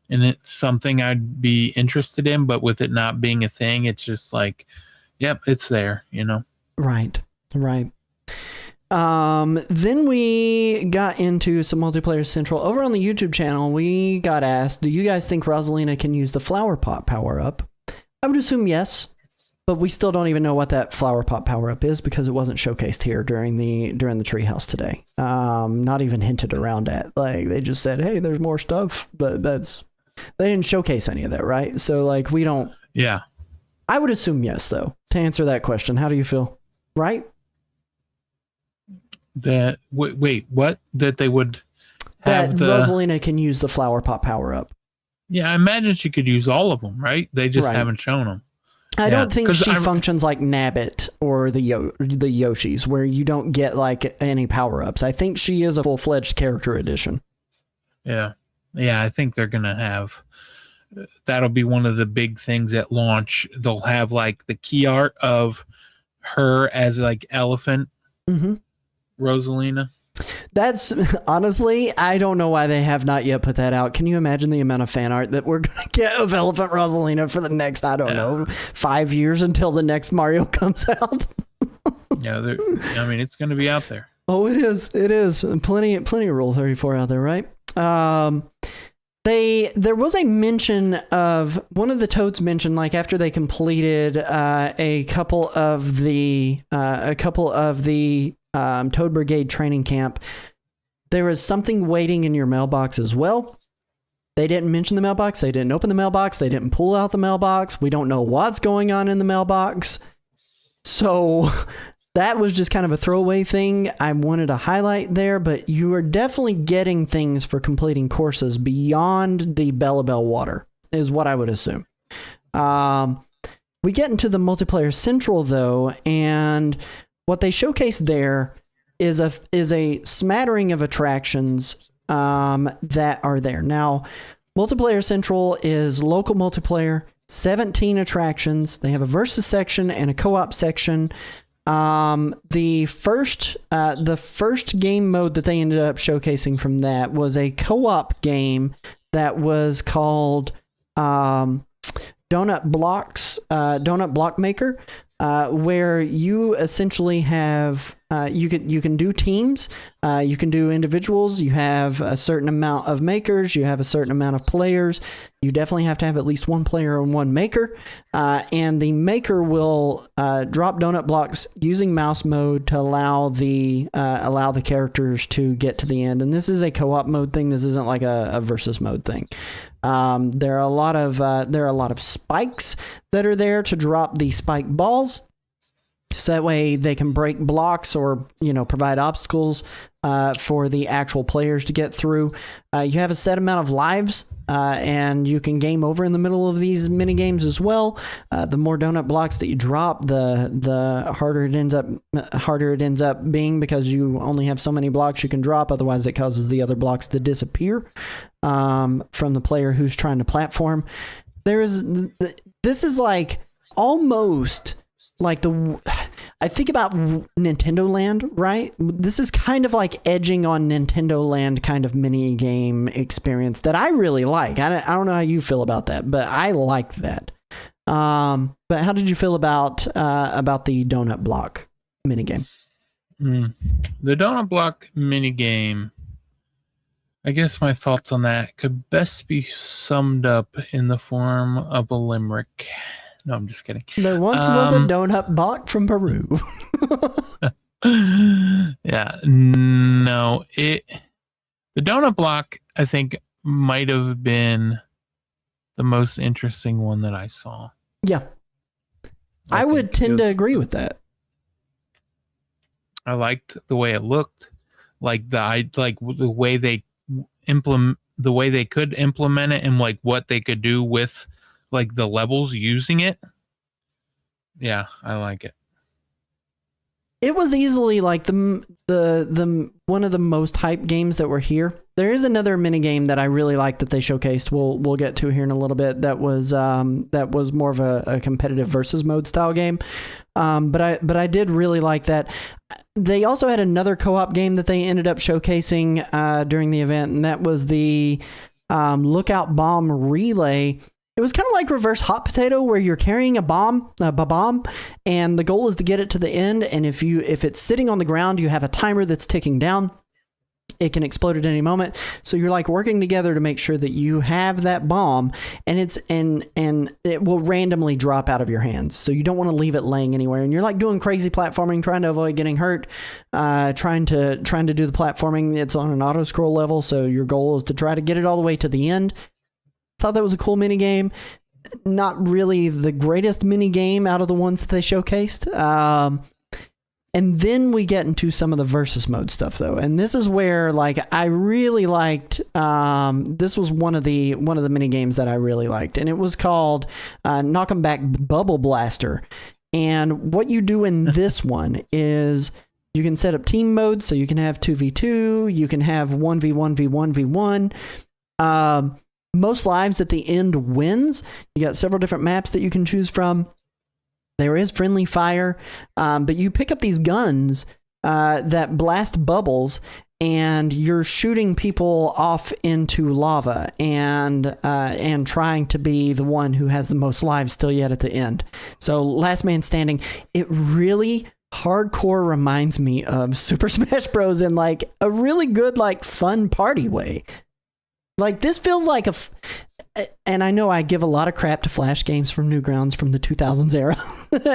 and it's something I'd be interested in, but with it not being a thing, it's just like, yep, it's there, Right. Then we got into some Multiplayer Central. Over on the YouTube channel, we got asked, do you guys think Rosalina can use the flower pot power-up? I would assume yes, but we still don't even know what that flower pot power-up is, because it wasn't showcased here during the Treehouse today. Not even hinted around at. Like, they just said, hey, there's more stuff, but they didn't showcase any of that, right? So like, we don't. Yeah. I would assume yes, though, to answer that question. How do you feel? Right? That wait, what? That they would have that Rosalina can use the flower pot power up. Yeah, I imagine she could use all of them, right? They just haven't shown them. I don't think she functions like Nabbit or the Yoshis, where you don't get like any power ups. I think she is a full fledged character edition. Yeah, I think they're gonna have. That'll be one of the big things at launch. They'll have like the key art of her as like elephant. Mm-hmm. Rosalina. That's honestly, I don't know why they have not yet put that out. Can you imagine the amount of fan art that we're going to get of Elephant Rosalina for the next, I don't know, 5 years until the next Mario comes out? Yeah, I mean, it's going to be out there. Oh, it is. It is. Plenty of Rule 34 out there, right? There was a mention of one of the Toads mentioned, like after they completed a couple of the Toad Brigade training camp, there was something waiting in your mailbox as well. They didn't mention the mailbox. They didn't open the mailbox. They didn't pull out the mailbox. We don't know what's going on in the mailbox. So that was just kind of a throwaway thing I wanted to highlight there, but you are definitely getting things for completing courses beyond the Bellabelle water, is what I would assume. We get into the multiplayer central though, and what they showcase there is a smattering of attractions that are there. Now, multiplayer central is local multiplayer, 17 attractions. They have a versus section and a co-op section. The first game mode that they ended up showcasing from that was a co-op game that was called Donut Block Maker, where you essentially have you can do teams, you can do individuals. You have a certain amount of makers, you have a certain amount of players. You definitely have to have at least one player and one maker, and the maker will drop donut blocks using mouse mode to allow the characters to get to the end. And this is a co-op mode thing. This isn't like a versus mode thing. There are a lot of spikes that are there to drop the spike balls, so that way they can break blocks or provide obstacles for the actual players to get through. You have a set amount of lives, and you can game over in the middle of these mini games as well. The more donut blocks that you drop, the harder it ends up being, because you only have so many blocks you can drop. Otherwise, it causes the other blocks to disappear from the player who's trying to platform. This is like almost like I think about Nintendo Land, right? This is kind of like edging on Nintendo Land kind of mini game experience that I really like. I don't know how you feel about that, but I like that. But how did you feel about the donut block mini game? The donut block mini game, I guess my thoughts on that could best be summed up in the form of a limerick. No, I'm just kidding. There once was a donut block from Peru. Yeah, no, the donut block, I think, might have been the most interesting one that I saw. Yeah, I would tend to agree with that. I liked the way it looked, like the way they could implement it, and like what they could do with like the levels using it. Yeah, I like it. It was easily like the one of the most hyped games that were here. There is another mini game that I really like that they showcased. We'll get to here in a little bit. That was more of a competitive versus mode style game. But I did really like that. They also had another co-op game that they ended up showcasing during the event, and that was the Lookout Bomb Relay. It was kind of like reverse hot potato, where you're carrying a bomb, and the goal is to get it to the end. And if it's sitting on the ground, you have a timer that's ticking down. It can explode at any moment. So you're like working together to make sure that you have that bomb, and it will randomly drop out of your hands. So you don't want to leave it laying anywhere. And you're like doing crazy platforming, trying to avoid getting hurt, trying to do the platforming. It's on an auto scroll level, so your goal is to try to get it all the way to the end. Thought that was a cool mini game. Not really the greatest mini game out of the ones that they showcased. And then we get into some of the versus mode stuff though. And this is where like I really liked, this was one of the mini games that I really liked, and it was called Knock 'em Back Bubble Blaster. And what you do in this one is you can set up team modes, so you can have 2v2, you can have 1v1v1v1. Most lives at the end wins. You got several different maps that you can choose from. There is friendly fire, but you pick up these guns that blast bubbles, and you're shooting people off into lava and trying to be the one who has the most lives still yet at the end. So last man standing. It really hardcore reminds me of Super Smash Bros. In like a really good, like fun party way. Like, this feels like and I know I give a lot of crap to Flash games from Newgrounds from the 2000s era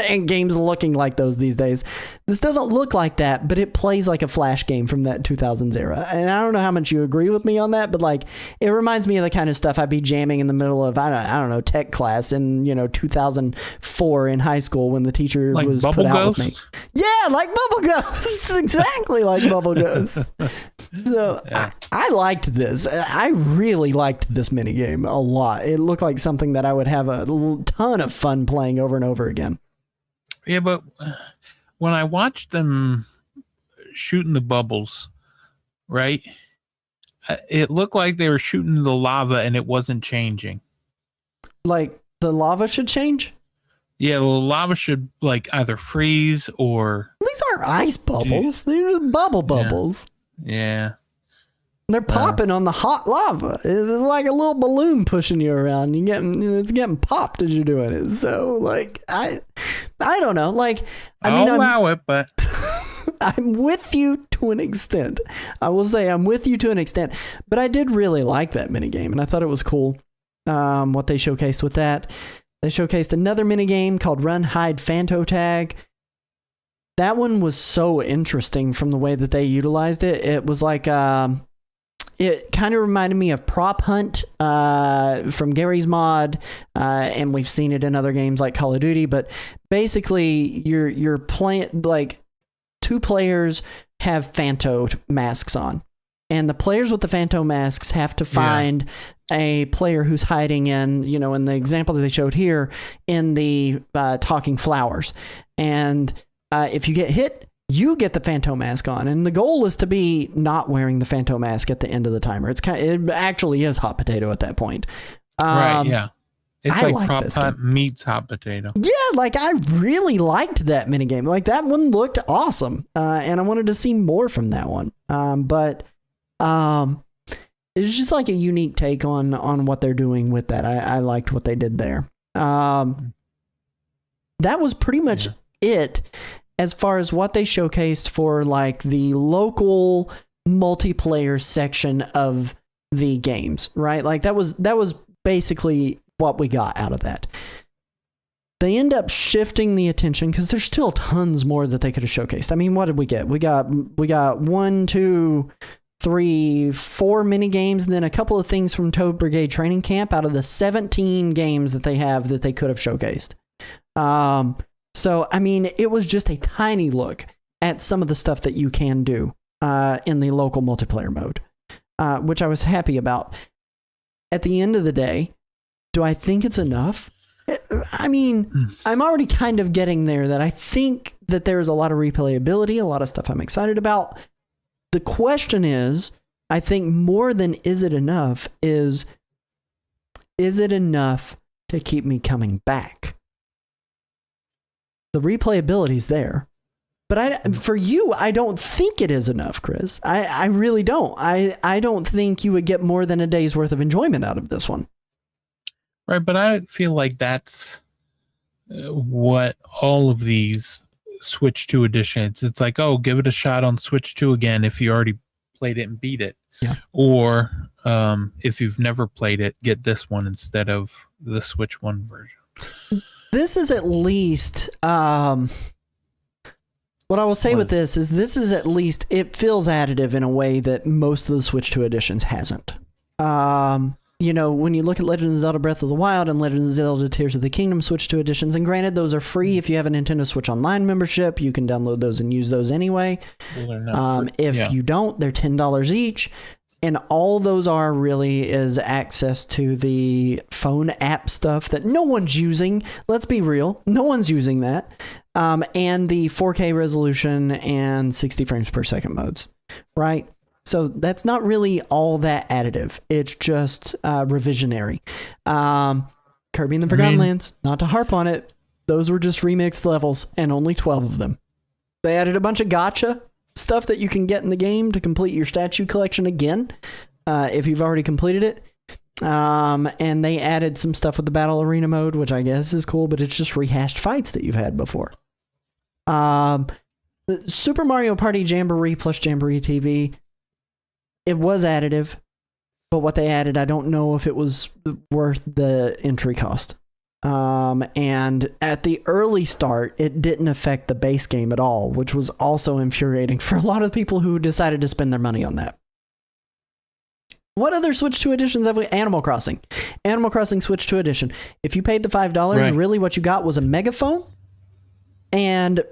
and games looking like those these days. This doesn't look like that, but it plays like a Flash game from that 2000s era. And I don't know how much you agree with me on that, but like, it reminds me of the kind of stuff I'd be jamming in the middle of, I don't know, tech class in, 2004 in high school when the teacher like was Bubble put out Ghost? with me. Yeah, like Bubble Ghost. Exactly like Bubble Ghost. So yeah. I liked this. I really liked this minigame a lot. It looked like something that I would have a ton of fun playing over and over again. Yeah, but when I watched them shooting the bubbles, right, it looked like they were shooting the lava and it wasn't changing. Like the lava should change? Yeah, the lava should like either freeze or... These aren't ice bubbles. They're just bubbles. Yeah. They're popping on the hot lava. It's like a little balloon pushing you around. It's getting popped as you're doing it. So, like, I don't know. Like, I'll allow it, but I'm with you to an extent. I will say I'm with you to an extent. But I did really like that minigame, and I thought it was cool. What they showcased with that. They showcased another minigame called Run, Hide, Fanto Tag. That one was so interesting from the way that they utilized it. It was like, it kind of reminded me of Prop Hunt from Gary's Mod, and we've seen it in other games like Call of Duty. But basically, you're playing, like, two players have Fanto masks on, and the players with the Fanto masks have to find a player who's hiding in, in the example that they showed here, in the talking flowers. And if you get hit, you get the Phantom mask on, and the goal is to be not wearing the Phantom mask at the end of the timer. It actually is hot potato at that point. Right, yeah. It's like Prop Hunt meets hot potato. Yeah, like I really liked that minigame. Like that one looked awesome, and I wanted to see more from that one. But it's just like a unique take on what they're doing with that. I liked what they did there. That was pretty much it as far as what they showcased for like the local multiplayer section of the games, right? Like that was basically what we got out of that. They end up shifting the attention because there's still tons more that they could have showcased. I mean, what did we get? We got 1, 2, 3, 4 mini games, and then a couple of things from Toad Brigade Training Camp out of the 17 games that they have that they could have showcased. So, I mean, it was just a tiny look at some of the stuff that you can do in the local multiplayer mode, which I was happy about. At the end of the day, do I think it's enough? I mean, I'm already kind of getting there that I think that there's a lot of replayability, a lot of stuff I'm excited about. The question is, I think more than is it enough is it enough to keep me coming back? The replayability's there. But for you, I don't think it is enough, Chris. I really don't. I don't think you would get more than a day's worth of enjoyment out of this one. Right, but I feel like that's what all of these Switch 2 editions, it's like, oh, give it a shot on Switch 2 again if you already played it and beat it. Yeah. Or if you've never played it, get this one instead of the Switch 1 version. This is at least... what I will say with this is at least, it feels additive in a way that most of the Switch 2 editions hasn't. You know, when you look at Legend of Zelda Breath of the Wild and Legend of Zelda Tears of the Kingdom Switch 2 editions, and granted, those are free if you have a Nintendo Switch Online membership, you can download those and use those anyway. If you don't, they're $10 each. And all those are really is access to the phone app stuff that no one's using. Let's be real. No one's using that. And the 4K resolution and 60 frames per second modes, right? So that's not really all that additive. It's just revisionary. Kirby and the Forgotten Lands, not to harp on it, those were just remixed levels and only 12 of them. They added a bunch of gacha stuff that you can get in the game to complete your statue collection again, if you've already completed it. And they added some stuff with the Battle Arena mode, which I guess is cool, but it's just rehashed fights that you've had before. Super Mario Party Jamboree plus Jamboree TV, it was additive. But what they added, I don't know if it was worth the entry cost. And at the early start, it didn't affect the base game at all, which was also infuriating for a lot of people who decided to spend their money on that. What other Switch 2 editions have we? Animal Crossing. Animal Crossing Switch 2 edition. If you paid the $5, really what you got was a megaphone and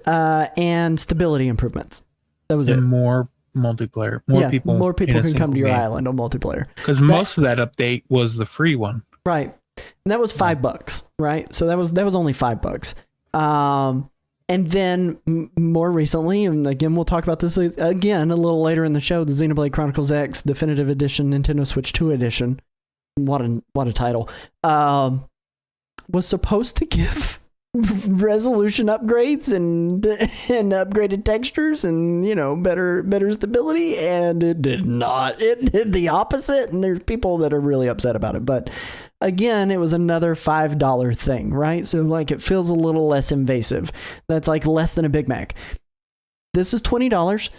stability improvements. That was it. More multiplayer. More people can come to your island on multiplayer. Because most of that update was the free one. Right. And that was $5, right? So that was only $5. And then more recently, and again, we'll talk about this again a little later in the show, the Xenoblade Chronicles X Definitive Edition, Nintendo Switch 2 Edition. What a title. Was supposed to give resolution upgrades and upgraded textures and, better stability, and it did not. It did the opposite, and there's people that are really upset about it. But again, it was another $5 thing, right? So it feels a little less invasive. That's less than a Big Mac. This is $20,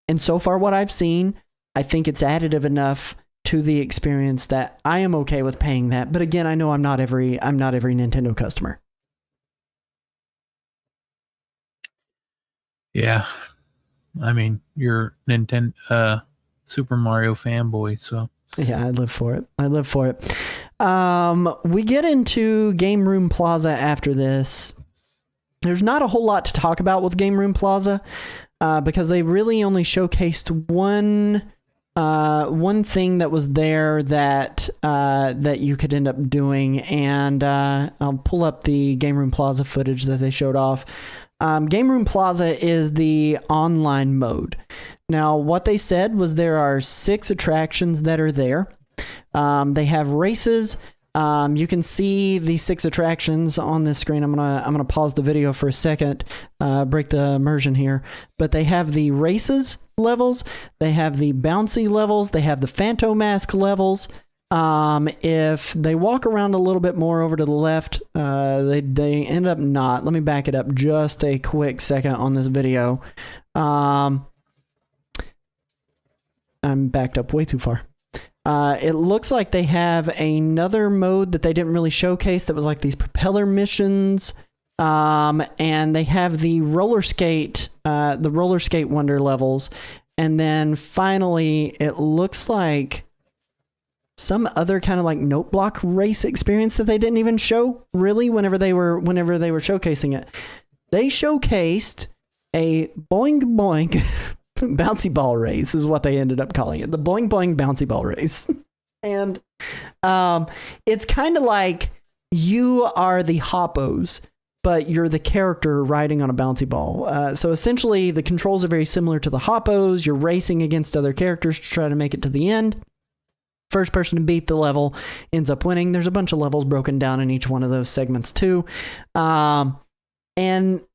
and so far what I've seen, I think it's additive enough to the experience that I am okay with paying that. But again, I know I'm not every Nintendo customer. Yeah. I mean, you're Nintendo Super Mario fanboy, so. Yeah, I live for it. We get into Game Room Plaza after this. There's not a whole lot to talk about with Game Room Plaza because they really only showcased one thing that was there that you could end up doing, and I'll pull up the Game Room Plaza footage that they showed off. Game Room Plaza is the online mode. Now, what they said was there are 6 attractions that are there. They have races. You can see the 6 attractions on this screen. I'm gonna pause the video for a second, break the immersion here. But they have the races levels. They have the bouncy levels. They have the Phantomask levels. If they walk around a little bit more over to the left, they end up not. Let me back it up just a quick second on this video. I'm backed up way too far. It looks like they have another mode that they didn't really showcase that was like these propeller missions. And they have the roller skate wonder levels. And then finally, it looks like some other kind of note block race experience that they didn't even show really whenever they were showcasing it. They showcased a boing boing bouncy ball race is what they ended up calling it. The boing boing bouncy ball race. And it's kind of like you are the Hoppos, but you're the character riding on a bouncy ball. So essentially the controls are very similar to the Hoppos. You're racing against other characters to try to make it to the end. First person to beat the level ends up winning. There's a bunch of levels broken down in each one of those segments too. And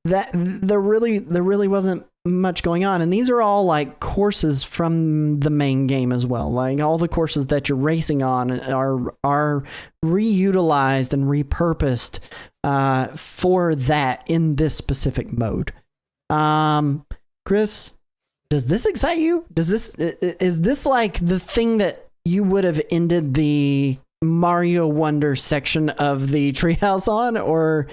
that there really wasn't much going on. And these are all courses from the main game as well. All the courses that you're racing on are reutilized and repurposed for that in this specific mode. Chris, does this excite you? Is this the thing that you would have ended the Mario Wonder section of the Treehouse on, or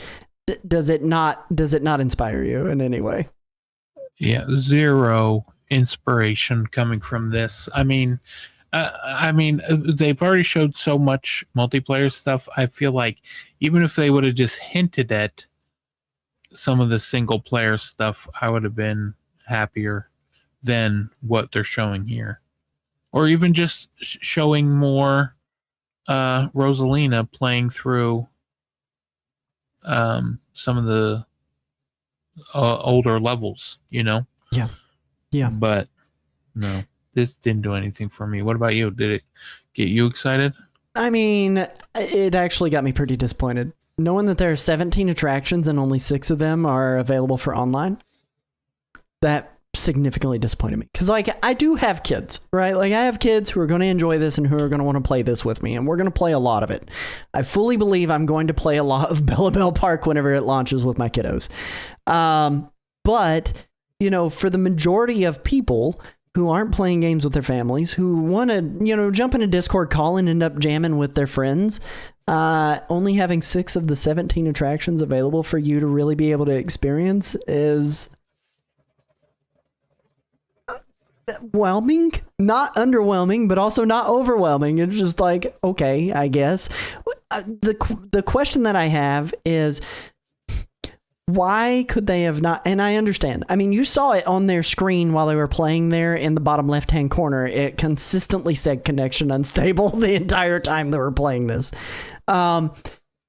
does it not inspire you in any way? Yeah, zero inspiration coming from this. I mean, they've already showed so much multiplayer stuff. I feel like even if they would have just hinted at some of the single player stuff, I would have been happier than what they're showing here. Or even just showing more Rosalina playing through some of the older levels, Yeah. But no, this didn't do anything for me. What about you? Did it get you excited? I mean, it actually got me pretty disappointed. Knowing that there are 17 attractions and only 6 of them are available for online, that significantly disappointed me. Because I do have kids, right? I have kids who are going to enjoy this and who are going to want to play this with me, and we're going to play a lot of it. I fully believe I'm going to play a lot of Bella Bell Park whenever it launches with my kiddos. But for the majority of people, who aren't playing games with their families, who want to, jump in a Discord call and end up jamming with their friends, only having 6 of the 17 attractions available for you to really be able to experience is overwhelming. Not underwhelming, but also not overwhelming. It's just like, okay, I guess. The question that I have is, why could they have not? And I understand. I mean, you saw it on their screen while they were playing there in the bottom left-hand corner. It consistently said connection unstable the entire time they were playing this. But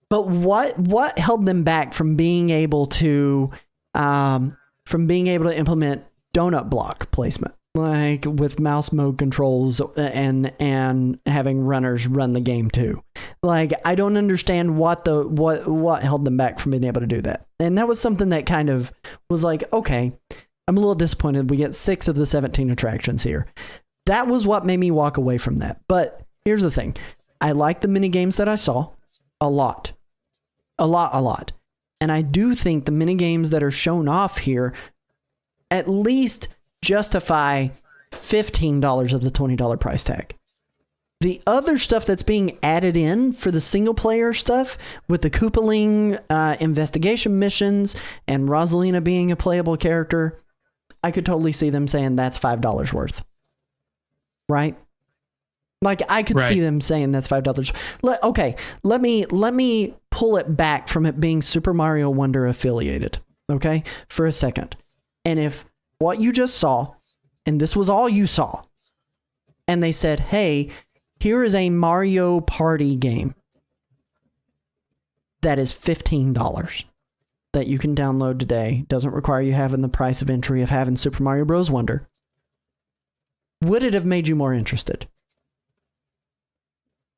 what held them back from being able to implement donut block placement, like with mouse mode controls and having runners run the game too? Like, I don't understand what held them back from being able to do that. And that was something that kind of was like, okay, I'm a little disappointed. We get 6 of the 17 attractions here. That was what made me walk away from that. But here's the thing. I like the mini games that I saw a lot. And I do think the mini games that are shown off here at least justify $15 of the $20 price tag. The other stuff that's being added in for the single player stuff with the Koopaling investigation missions and Rosalina being a playable character, I could totally see them saying that's $5 worth. Right? Like, I could see them saying that's $5. Okay, let me pull it back from it being Super Mario Wonder affiliated, okay, for a second. And if what you just saw, and this was all you saw, and they said, hey, here is a Mario Party game that is $15 that you can download today, doesn't require you having the price of entry of having Super Mario Bros. Wonder, would it have made you more interested?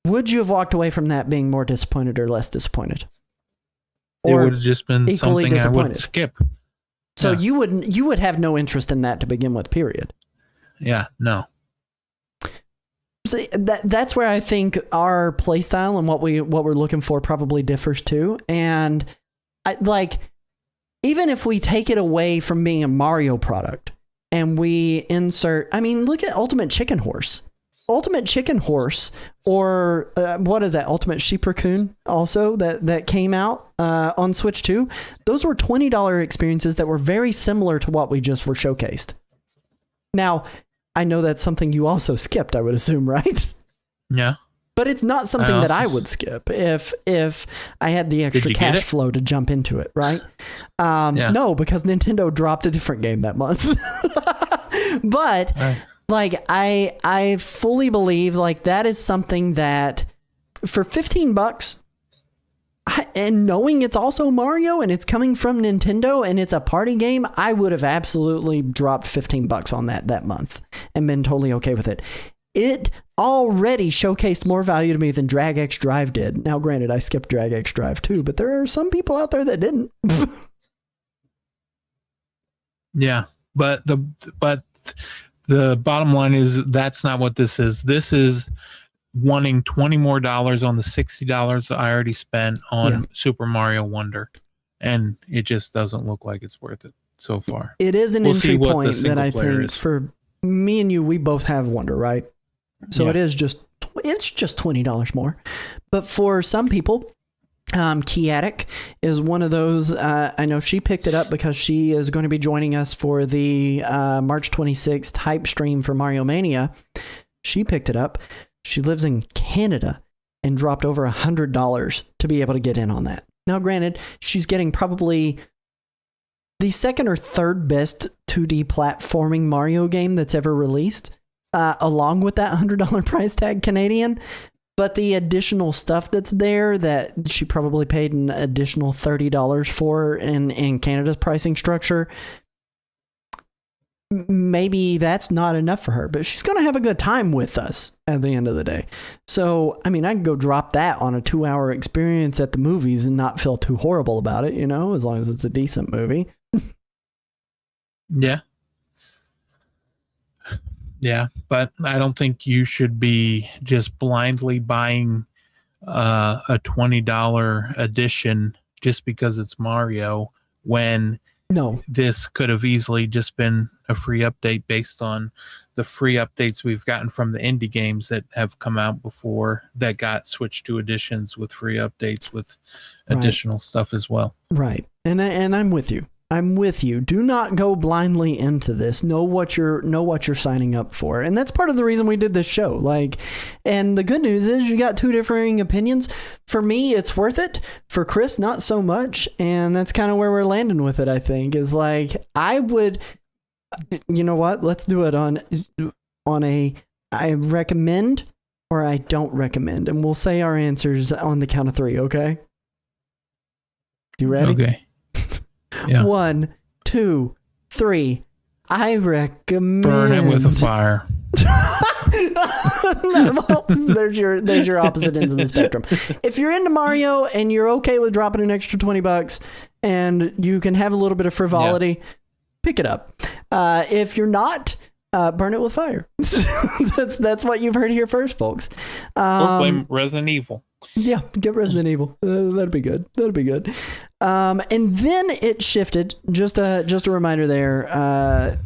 Would you have walked away from that being more disappointed or less disappointed? Or it would have just been something I would skip. So you would have no interest in that to begin with, period. Yeah, no. So that's where I think our play style and what we're looking for probably differs too. And even if we take it away from being a Mario product and we insert, I mean, look at Ultimate Chicken Horse. Ultimate Chicken Horse, or what is that? Ultimate Sheep Raccoon also that came out on Switch 2. Those were $20 experiences that were very similar to what we just were showcased. Now, I know that's something you also skipped, I would assume, right? Yeah. But it's not something that I would skip if I had the extra cash flow to jump into it, right? No, because Nintendo dropped a different game that month. But I fully believe that is something that for $15, and knowing it's also Mario and it's coming from Nintendo and it's a party game, I would have absolutely dropped $15 on that month and been totally okay with it. It already showcased more value to me than Drag X Drive did. Now, granted, I skipped Drag X Drive too, but there are some people out there that didn't. Yeah, but the bottom line is that's not what this is. This is wanting $20 more on the $60 I already spent on Super Mario Wonder, and it just doesn't look like it's worth it so far. It is an entry point that I think for me and you, we both have Wonder, right? So it's just $20 more. But for some people, Kiatic is one of those. I know she picked it up because she is going to be joining us for the March 26th hype stream for Mario Mania. She picked it up. She lives in Canada and dropped over $100 to be able to get in on that. Now, granted, she's getting probably the second or third best 2D platforming Mario game that's ever released, along with that $100 price tag Canadian. But the additional stuff that's there that she probably paid an additional $30 for in Canada's pricing structure, maybe that's not enough for her, but she's going to have a good time with us at the end of the day. So, I mean, I can go drop that on a 2-hour experience at the movies and not feel too horrible about it, as long as it's a decent movie. Yeah. Yeah, but I don't think you should be just blindly buying a $20 edition just because it's Mario when No. This could have easily just been a free update based on the free updates we've gotten from the indie games that have come out before that got switched to editions with free updates with additional stuff as well. Right. And I'm with you. I'm with you. Do not go blindly into this. Know what you're signing up for. And that's part of the reason we did this show. Like, and the good news is you got two differing opinions. For me, it's worth it. For Chris, not so much. And that's kind of where we're landing with it, I think, is like, I would, you know what? Let's do it on a, I recommend or I don't recommend. And we'll say our answers on the count of 3, okay? You ready? Okay. Yeah. 1, 2, 3. I recommend. Burn it with a fire. Well, there's your opposite ends of the spectrum. If you're into Mario and you're okay with dropping an extra $20 and you can have a little bit of frivolity, pick it up. If you're not, burn it with fire. That's what you've heard here first, folks. Or blame Resident Evil. Yeah, get Resident Evil. That'd be good. And then it shifted. Just a reminder there.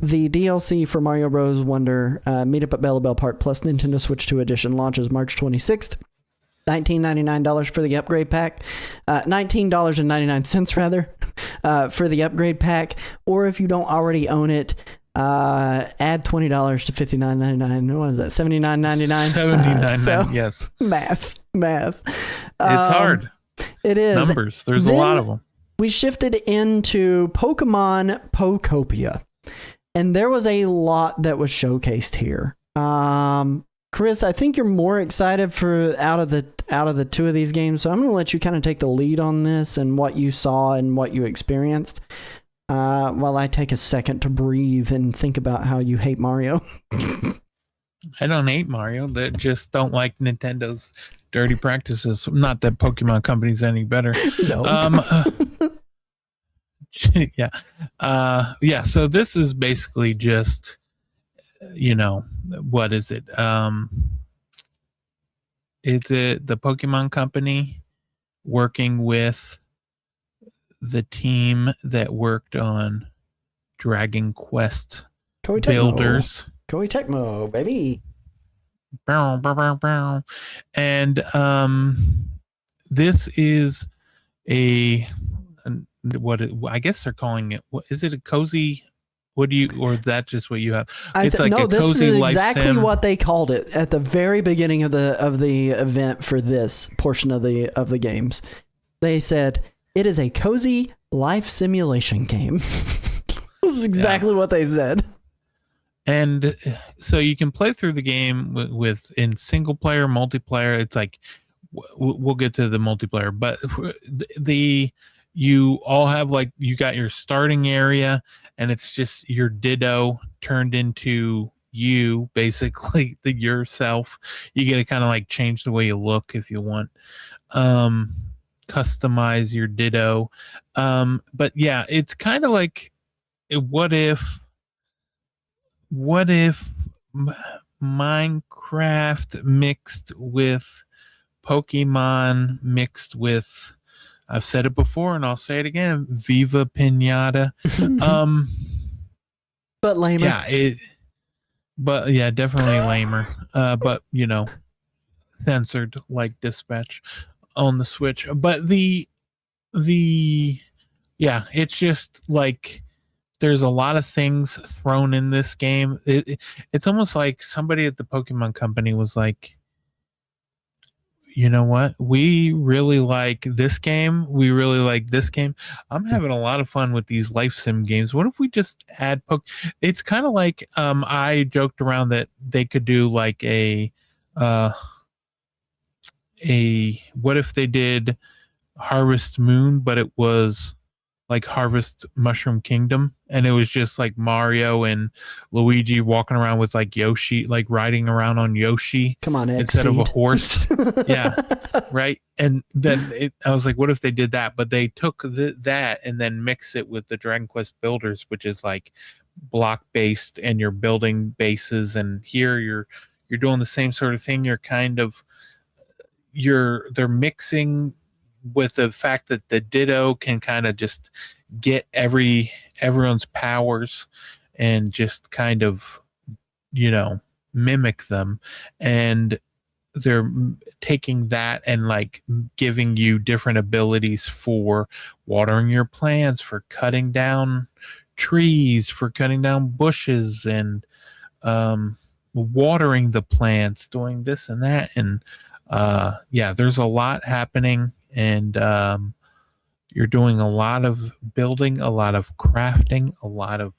The DLC for Mario Bros. Wonder Meetup at Bella Bell Park plus Nintendo Switch 2 Edition launches March 26th. $19.99 for the upgrade pack. $19.99 rather for the upgrade pack. Or if you don't already own it, add $20 to $59.99. What is that? $79.99. $79.99. Yes. Math. It's hard. It is. Numbers. There's a lot of them. We shifted into Pokemon Pokopia, and there was a lot that was showcased here. Chris, I think you're more excited for out of the two of these games, so I'm going to let you kind of take the lead on this and what you saw and what you experienced. While I take a second to breathe and think about how you hate Mario. I don't hate Mario. They just don't like Nintendo's dirty practices. Not that Pokemon Company's any better. No. Yeah. So this is basically just, what is it? Is it the Pokemon Company working with the team that worked on Dragon Quest Builders? Koei Tecmo, baby. And this is I guess they're calling it, what is it, a cozy, or is that just what you have? It's like a cozy life sim. This is exactly what they called it at the very beginning of the event for this portion of the games. They said it is a cozy life simulation game. This is exactly what they said. And so you can play through the game with in single player, multiplayer. It's like, we'll get to the multiplayer, but you all have, like, you got your starting area and it's just your Ditto turned into you, basically yourself. You get to kind of like change the way you look if you want. Customize your Ditto. But yeah, it's kind of like, what if Minecraft mixed with Pokemon mixed with, I've said it before and I'll say it again, Viva Pinata. But lamer. Yeah, definitely lamer. But censored like Dispatch on the Switch. But it's just like, there's a lot of things thrown in this game. It's almost like somebody at the Pokemon Company was like, you know what? We really like this game. We really like this game. I'm having a lot of fun with these life sim games. What if we just add It's kind of like, I joked around that they could do like what if they did Harvest Moon, but it was like Harvest Mushroom Kingdom, and it was just like Mario and Luigi walking around with like Yoshi, like riding around on Yoshi. Come on, instead of a horse. Yeah, right. And then I was like, what if they did that? But they took that and then mixed it with the Dragon Quest Builders, which is like block based, and you're building bases. And here you're doing the same sort of thing. They're mixing with the fact that the Ditto can kind of just get everyone's powers and just kind of, mimic them, and they're taking that and like giving you different abilities for watering your plants, for cutting down trees, for cutting down bushes, and watering the plants, doing this and that. And there's a lot happening, and you're doing a lot of building, a lot of crafting, a lot of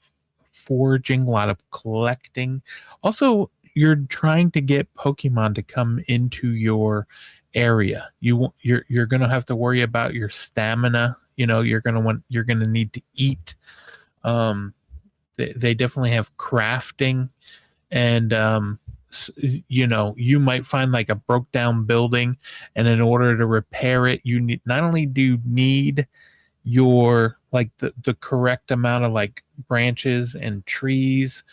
foraging, a lot of collecting. Also, you're trying to get Pokemon to come into your area. You're going to have to worry about your stamina. You're going to need to eat. They definitely have crafting, and you might find like a broke down building, and in order to repair it, you need, not only do you need your like the correct amount of like branches and trees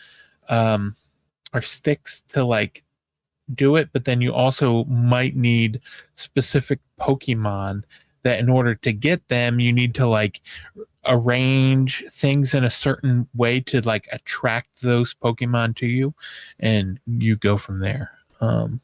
or sticks to like do it, but then you also might need specific Pokemon that in order to get them, you need to like arrange things in a certain way to like attract those Pokemon to you, and you go from there.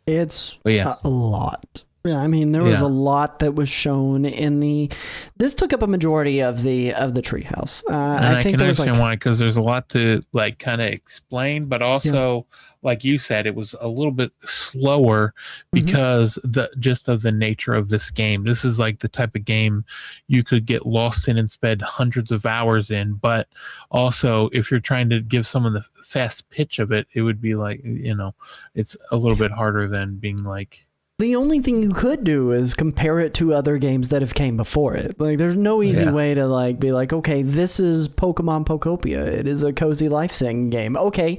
It's a lot. Yeah, I mean, there was a lot that was shown in the. This took up a majority of the Treehouse. I think there was understand why, because there's a lot to like kind of explain, but also, like you said, it was a little bit slower because just of the nature of this game. This is like the type of game you could get lost in and spend hundreds of hours in. But also, if you're trying to give someone the fast pitch of it, it would be like it's a little bit harder than being like. The only thing you could do is compare it to other games that have came before it. Like, there's no easy way to like be like, okay, this is Pokemon Pokopia. It is a cozy life-saving game. Okay,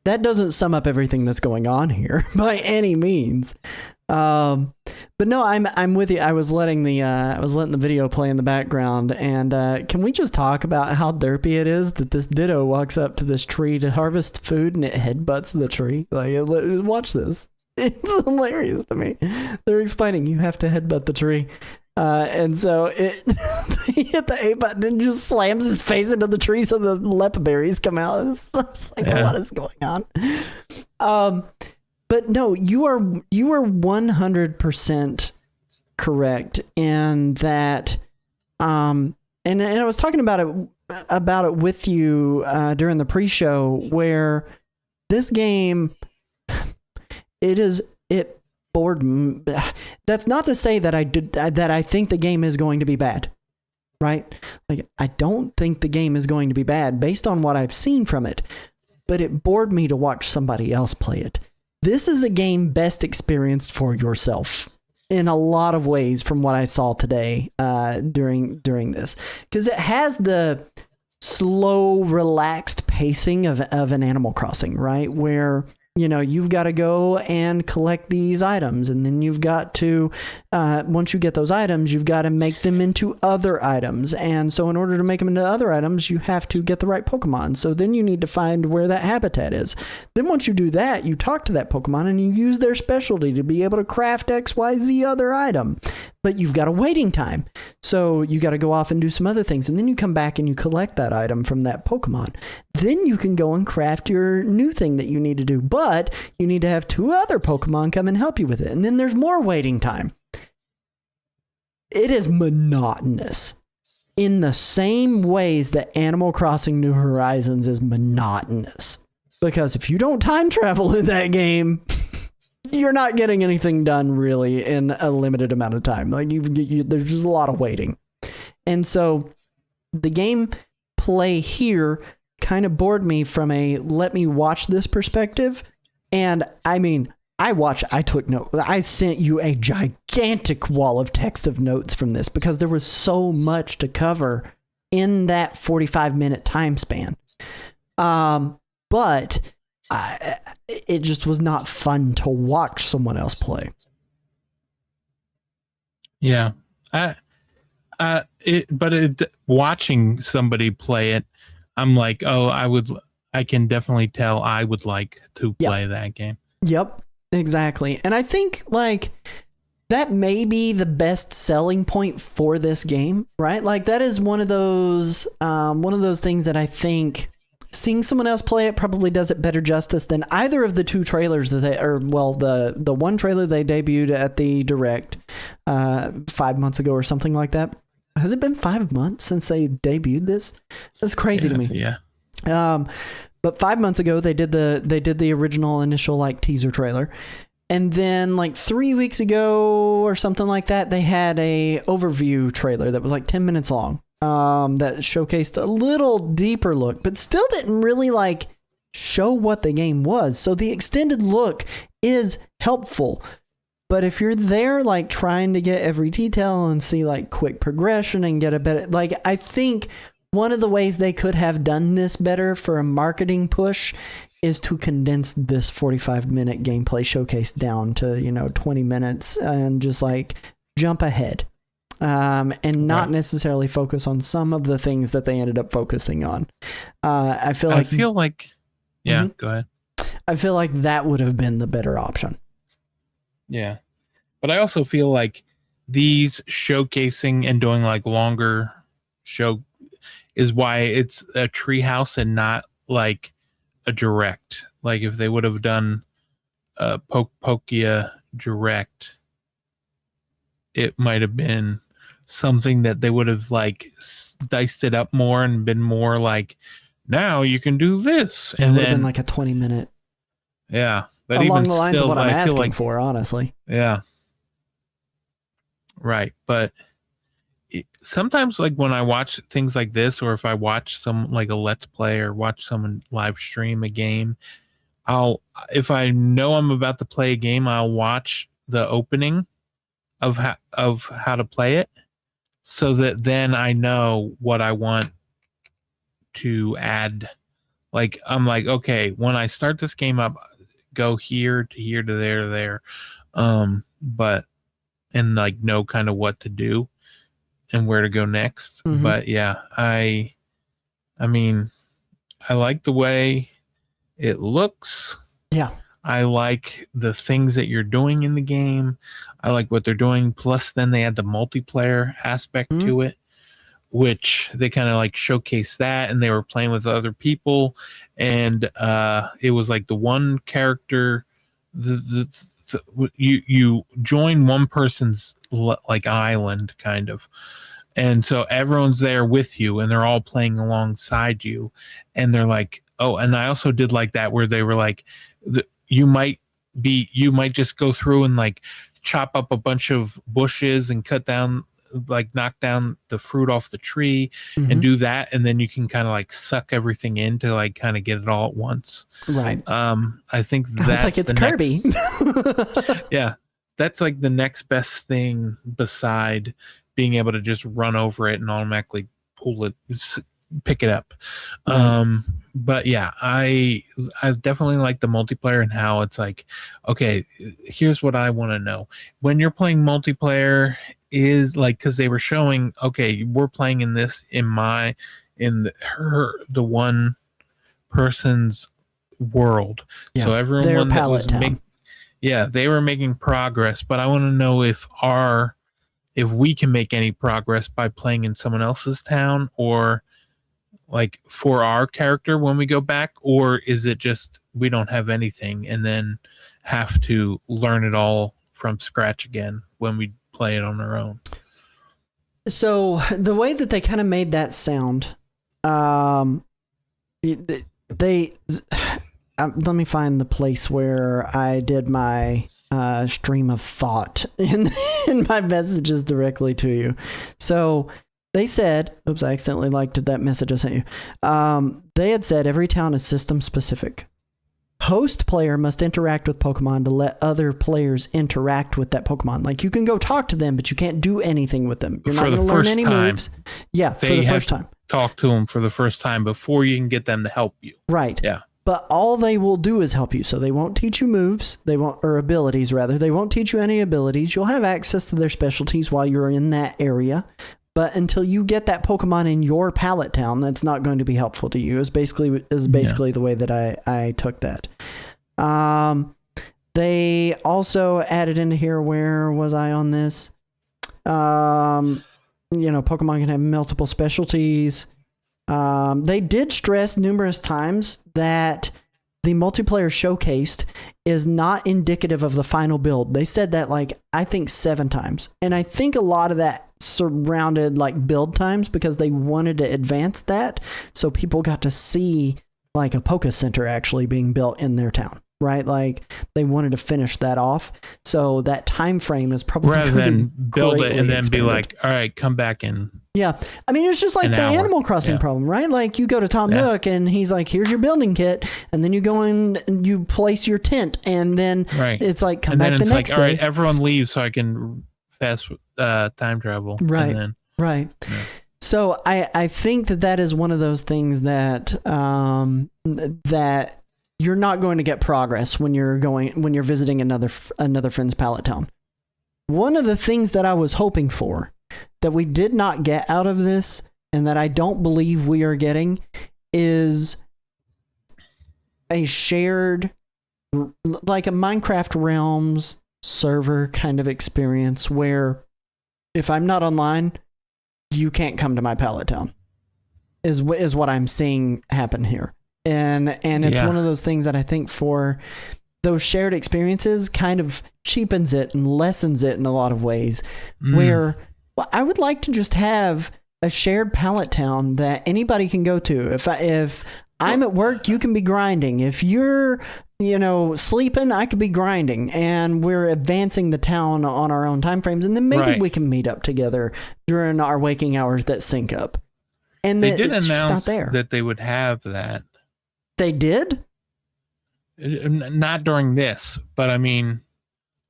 that doesn't sum up everything that's going on here by any means. But no, I'm with you. I was letting the video play in the background, and can we just talk about how derpy it is that this Ditto walks up to this tree to harvest food and it headbutts the tree? Like, watch this. It's hilarious to me. They're explaining you have to headbutt the tree. And so he hit the A button and just slams his face into the tree so the lepa berries come out. It's like, what is going on? But no, you are 100% correct in that. And I was talking about it with you during the pre-show, where this game. It bored me. That's not to say that I think the game is going to be bad, right? Like, I don't think the game is going to be bad based on what I've seen from it, but it bored me to watch somebody else play it. This is a game best experienced for yourself in a lot of ways from what I saw today during this, because it has the slow, relaxed pacing of an Animal Crossing, right? Where you've got to go and collect these items, and then you've got to, once you get those items, you've got to make them into other items. And so in order to make them into other items, you have to get the right Pokemon. So then you need to find where that habitat is. Then once you do that, you talk to that Pokemon and you use their specialty to be able to craft XYZ other item. But you've got a waiting time. So you got to go off and do some other things. And then you come back and you collect that item from that Pokemon. Then you can go and craft your new thing that you need to do. But you need to have two other Pokemon come and help you with it. And then there's more waiting time. It is monotonous in the same ways that Animal Crossing New Horizons is monotonous. Because if you don't time travel in that game, you're not getting anything done really in a limited amount of time. Like there's just a lot of waiting. And so the game play here kind of bored me from a let me watch this perspective. And I mean, I took notes. I sent you a gigantic wall of text of notes from this because there was so much to cover in that 45-minute time span. But it just was not fun to watch someone else play. Yeah. Watching somebody play it, I'm like, I can definitely tell I would like to play that game. Yep, exactly. And I think like that may be the best selling point for this game, right? Like that is one of those things that I think seeing someone else play it probably does it better justice than either of the two trailers that the one trailer they debuted at the Direct 5 months ago or something like that. Has it been 5 months since they debuted this? That's crazy to me. Yeah. But 5 months ago they did the original initial like teaser trailer. And then like 3 weeks ago or something like that, they had a overview trailer that was like 10 minutes long. That showcased a little deeper look, but still didn't really like show what the game was. So the extended look is helpful. But if you're there like trying to get every detail and see like quick progression and get a better, like I think one of the ways they could have done this better for a marketing push is to condense this 45-minute gameplay showcase down to, 20 minutes and just like jump ahead. And not necessarily focus on some of the things that they ended up focusing on. I feel like go ahead. I feel like that would have been the better option. Yeah. But I also feel like these showcasing and doing like longer show is why it's a Treehouse and not like a Direct. Like if they would have done a Pokopia Direct, it might have been something that they would have like diced it up more and been more like, now you can do this. And it would have been like a 20-minute. Yeah. But along even the lines still, of what I'm asking like, for, honestly. Yeah. Right. But sometimes like when I watch things like this, or if I watch some like a Let's Play or watch someone live stream a game, if I know I'm about to play a game, I'll watch the opening of how to play it, so that then I know what I want to add. Like I'm like, okay, when I start this game up, go here to here to there to there, but and like know kind of what to do and where to go next. Mm-hmm. But yeah, I mean, I like the way it looks. Yeah. I like the things that you're doing in the game. I like what they're doing. Plus, then they add the multiplayer aspect to it, which they kind of like showcase that, and they were playing with other people, and it was like the one character, you join one person's like island kind of, and so everyone's there with you, and they're all playing alongside you, and they're like, oh, and I also did like that where they were like, you might just go through and like chop up a bunch of bushes and knock down the fruit off the tree and do that, and then you can kind of like suck everything in to like kind of get it all at once. Right. I think that's like it's Kirby. Yeah, that's like the next best thing beside being able to just run over it and automatically pick it up. Right. But yeah, I definitely like the multiplayer and how it's like, okay, here's what I want to know. When you're playing multiplayer is like, because they were showing, okay, we're playing in this the one person's world. Yeah, so everyone that was they were making progress, but I want to know if we can make any progress by playing in someone else's town, or like for our character when we go back, or is it just we don't have anything and then have to learn it all from scratch again when we play it on our own? So the way that they kind of made that sound, let me find the place where I did my stream of thought in my messages directly to you. So they said, oops, I accidentally liked that message I sent you. They had said every town is system specific. Host player must interact with Pokemon to let other players interact with that Pokemon. Like you can go talk to them, but you can't do anything with them. You're not going to learn any moves. Yeah, for the first time. Talk to them for the first time before you can get them to help you. Right. Yeah. But all they will do is help you. So they won't teach you moves. Or abilities rather. They won't teach you any abilities. You'll have access to their specialties while you're in that area. But until you get that Pokemon in your pallet town, that's not going to be helpful to you. Is basically the way that I took that. They also added into here, where was I on this? Pokemon can have multiple specialties. They did stress numerous times that the multiplayer showcased is not indicative of the final build. They said that I think 7 times. And I think a lot of that surrounded build times because they wanted to advance that so people got to see a Poke Center actually being built in their town. Right, they wanted to finish that off, so that time frame is probably rather than build it and then expanded. Be like, all right, come back in. Yeah, I mean it's just like the Animal Crossing problem, right? You go to Tom Nook and he's like, "Here's your building kit," and then you go in and you place your tent, and then it's like, "Come back the next day." All right, everyone leaves so I can fast time travel. Right, and then, right. Yeah. So I think that is one of those things that that you're not going to get progress when you're visiting another friend's pallet town. One of the things that I was hoping for that we did not get out of this, and that I don't believe we are getting, is a shared, like a Minecraft Realms server kind of experience where if I'm not online, you can't come to my pallet town, is what I'm seeing happen here. And it's one of those things that I think for those shared experiences kind of cheapens it and lessens it in a lot of ways, where I would like to just have a shared pallet town that anybody can go to. If I'm at work, you can be grinding. If you're, sleeping, I could be grinding, and we're advancing the town on our own time frames. And then maybe we can meet up together during our waking hours that sync up. And they did announce that they would have that. They did? Not during this, but I mean,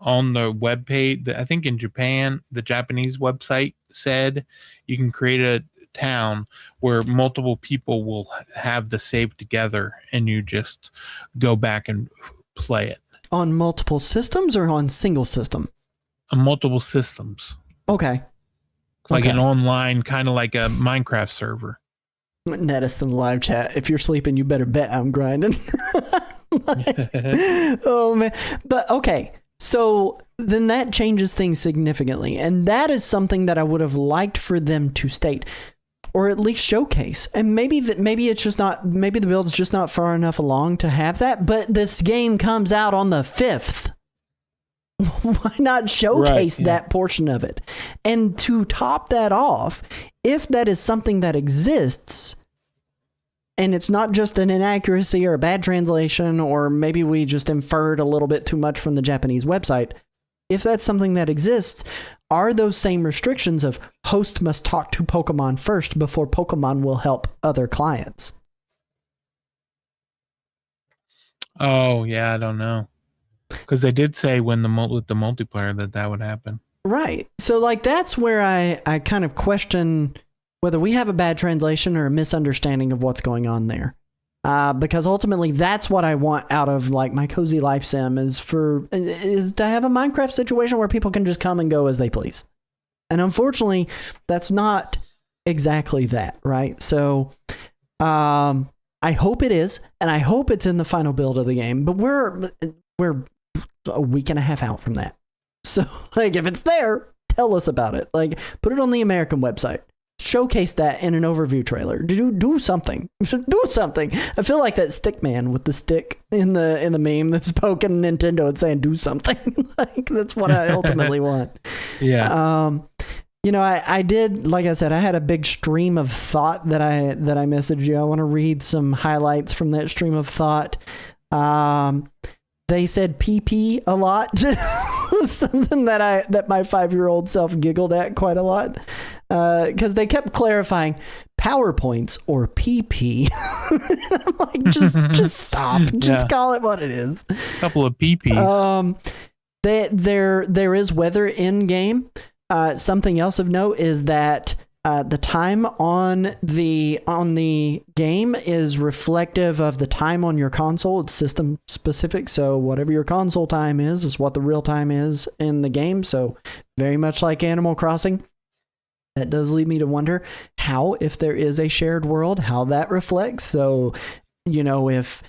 on the webpage, I think in Japan, the Japanese website said you can create a town where multiple people will have the save together and you just go back and play it. On multiple systems or on single system? On multiple systems. Okay. Like an online, kind of like a Minecraft server. Nettest in the live chat, if you're sleeping, you better bet I'm grinding. Oh man. But okay, so then that changes things significantly, and that is something that I would have liked for them to state, or at least showcase. And maybe it's just not, maybe the build's just not far enough along to have that, but this game comes out on the 5th. Why not showcase that portion of it? And to top that off, if that is something that exists, and it's not just an inaccuracy or a bad translation, or maybe we just inferred a little bit too much from the Japanese website, if that's something that exists, are those same restrictions of host must talk to Pokemon first before Pokemon will help other clients? Oh, yeah, I don't know. Because they did say with the multiplayer that would happen. Right. So that's where I kind of question whether we have a bad translation or a misunderstanding of what's going on there. Because ultimately that's what I want out of my Cozy Life Sim is to have a Minecraft situation where people can just come and go as they please. And unfortunately, that's not exactly that, right? So I hope it is, and I hope it's in the final build of the game, but we're a week and a half out from that. So if it's there, tell us about it. Put it on the American website. Showcase that in an overview trailer. Do something. Do something. I feel like that stick man with the stick in the meme that's poking Nintendo and saying do something. That's what I ultimately want. Yeah. I did, like I said, I had a big stream of thought that I messaged you. I want to read some highlights from that stream of thought. They said PP a lot. Something that my 5-year-old self giggled at quite a lot. Because they kept clarifying PowerPoints or PP. I'm like, just stop. Just call it what it is. A couple of PPs. There is weather in game. Something else of note is that the time on the game is reflective of the time on your console. It's system specific, so whatever your console time is what the real time is in the game. So very much like Animal Crossing. That does lead me to wonder how, if there is a shared world, how that reflects. So, if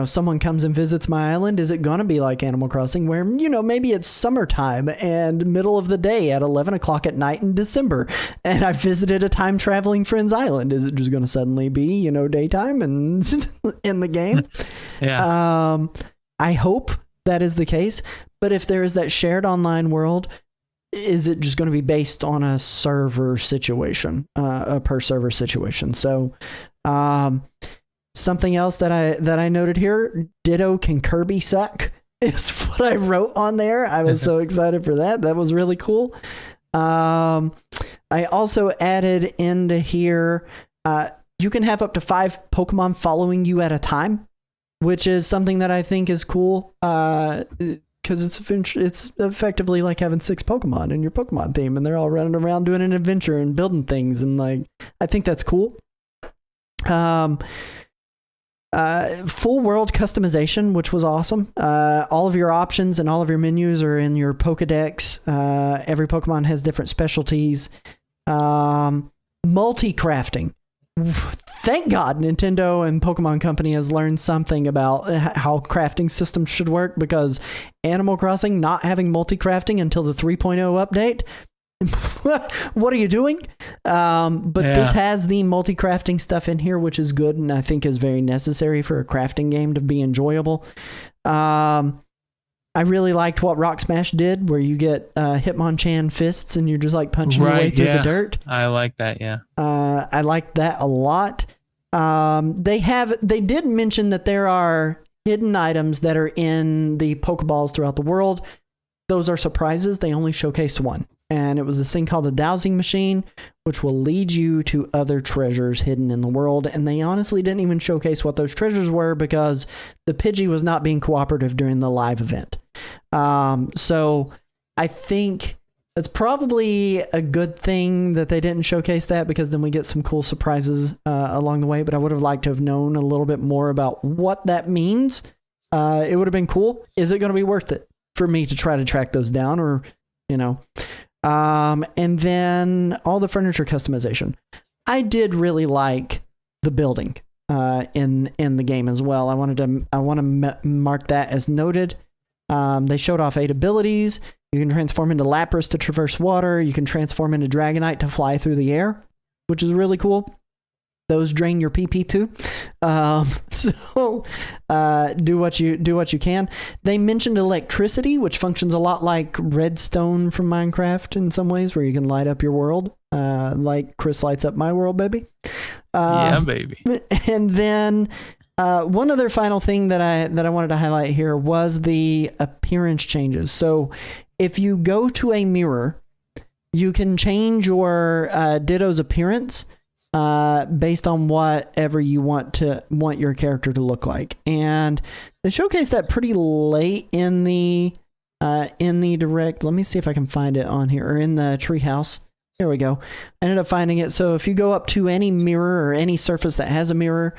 someone comes and visits my island, is it going to be like Animal Crossing where, maybe it's summertime and middle of the day at 11 o'clock at night in December and I visited a time traveling friend's island? Is it just going to suddenly be, daytime and in the game? Yeah. I hope that is the case. But if there is that shared online world, is it just going to be based on a server situation, a per server situation? So, something else that I noted here, Ditto can Kirby suck is what I wrote on there. I was so excited for that. That was really cool. I also added into here, you can have up to 5 Pokemon following you at a time, which is something that I think is cool. Because it's effectively like having 6 Pokemon in your Pokemon theme, and they're all running around doing an adventure and building things, and I think that's cool. Full world customization, which was awesome. All of your options and all of your menus are in your Pokedex. Every Pokemon has different specialties. Multi-crafting. Thank God Nintendo and Pokemon Company has learned something about how crafting systems should work, because Animal Crossing not having multi-crafting until the 3.0 update. What are you doing? This has the multi-crafting stuff in here, which is good and I think is very necessary for a crafting game to be enjoyable. I really liked what Rock Smash did, where you get Hitmonchan fists and you're just like punching your way through the dirt. I like that, yeah. I liked that a lot. They did mention that there are hidden items that are in the Pokeballs throughout the world. Those are surprises. They only showcased one. And it was this thing called the dowsing machine, which will lead you to other treasures hidden in the world. And they honestly didn't even showcase what those treasures were because the Pidgey was not being cooperative during the live event. So I think it's probably a good thing that they didn't showcase that, because then we get some cool surprises along the way. But I would have liked to have known a little bit more about what that means. It would have been cool. Is it going to be worth it for me to try to track those down, or, and then all the furniture customization. I did really like the building in the game as well. I want to mark that as noted. They showed off 8 abilities. You can transform into Lapras to traverse water. You can transform into Dragonite to fly through the air, which is really cool. Those drain your PP too. So do what you can. They mentioned electricity, which functions a lot like redstone from Minecraft in some ways, where you can light up your world, like Chris lights up my world, baby. Yeah, baby. And then one other final thing that I wanted to highlight here was the appearance changes. So if you go to a mirror, you can change your Ditto's appearance based on whatever you want your character to look like. And they showcased that pretty late in the direct. Let me see if I can find it on here, or in the Treehouse. There we go. I ended up finding it. So if you go up to any mirror or any surface that has a mirror,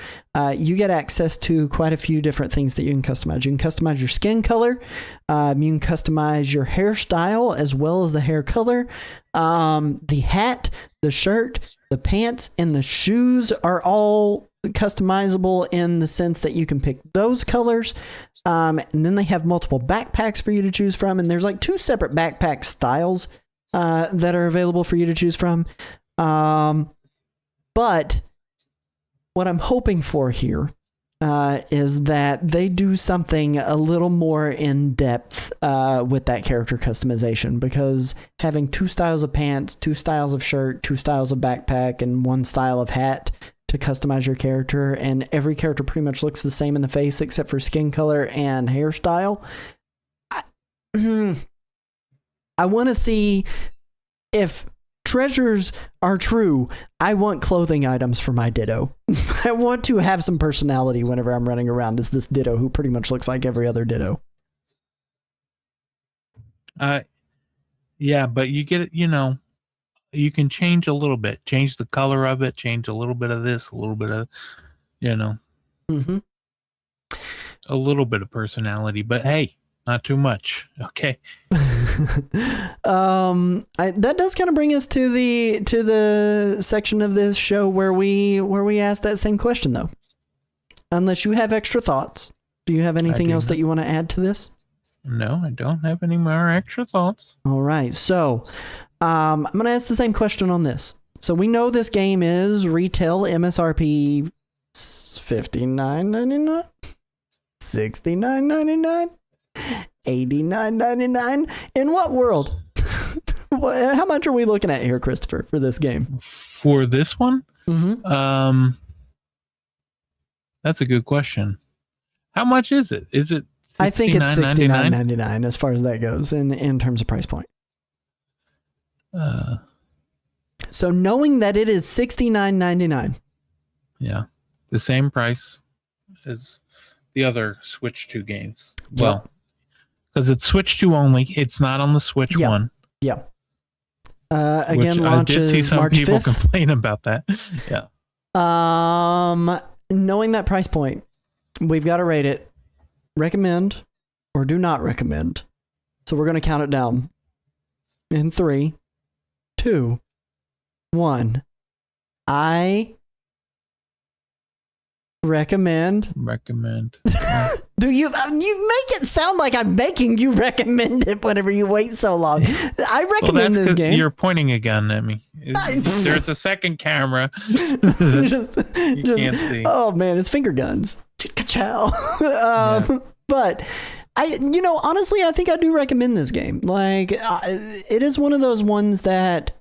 you get access to quite a few different things that you can customize. You can customize your skin color. You can customize your hairstyle as well as the hair color. The hat, the shirt, the pants, and the shoes are all customizable in the sense that you can pick those colors. And then they have multiple backpacks for you to choose from. And there's like 2 separate backpack styles that are available for you to choose from. But what I'm hoping for here is that they do something a little more in depth with that character customization, because having 2 styles of pants, 2 styles of shirt, 2 styles of backpack, and 1 style of hat to customize your character, and every character pretty much looks the same in the face except for skin color and hairstyle. I want to see if treasures are true. I want clothing items for my Ditto. I want to have some personality whenever I'm running around as this Ditto who pretty much looks like every other Ditto. Yeah, but you get it, you can change a little bit, change the color of it, change a little bit of this, a little bit of, Mm-hmm. a little bit of personality, but hey, not too much. Okay. That does kind of bring us to the section of this show where we asked that same question though. unless you have extra thoughts. Do you have anything else that you want to add to this? No, I don't have any more extra thoughts. All right. So I'm going to ask the same question on this. So we know this game is retail MSRP $59.99, $69.99, $89.99. In what world? How much are we looking at here, Christopher, for this game? For this one? Mm-hmm. That's a good question. How much is it? Is it I think it's $69.99 as far as that goes in terms of price point. So knowing that it is $69.99. Yeah. The same price as the other Switch 2 games. Yep. Well, because it's Switch 2 only. It's not on the Switch 1. Yeah. Again, launches I did see some March people 5th. complain about that. Yeah. Knowing that price point, we've got to rate it. Recommend or do not recommend. So we're going to count it down in 3, 2, 1. I recommend. Do you make it sound like I'm making you recommend it whenever you wait so long? I recommend this game. You're pointing a gun at me. There's a second camera. You can't see. Oh man, it's finger guns. But honestly, I think I do recommend this game. Like, it is one of those ones that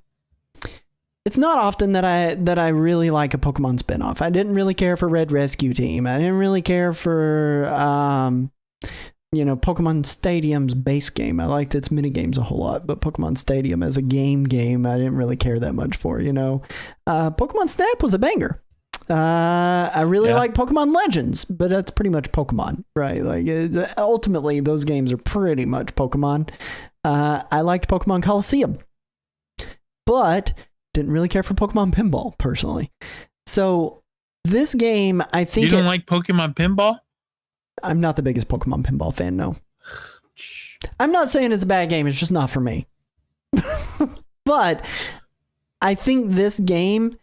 it's not often that I really like a Pokemon spinoff. I didn't really care for Red Rescue Team. I didn't really care for Pokemon Stadium's base game. I liked its mini games a whole lot, but Pokemon Stadium as a game, I didn't really care that much for. Pokemon Snap was a banger. I really like Pokemon Legends, but that's pretty much Pokemon, right? Like, ultimately, those games are pretty much Pokemon. I liked Pokemon Coliseum, but didn't really care for Pokemon Pinball, personally. So, this game, I think... You don't like Pokemon Pinball? I'm not the biggest Pokemon Pinball fan, no. I'm not saying it's a bad game, it's just not for me. But, I think this game,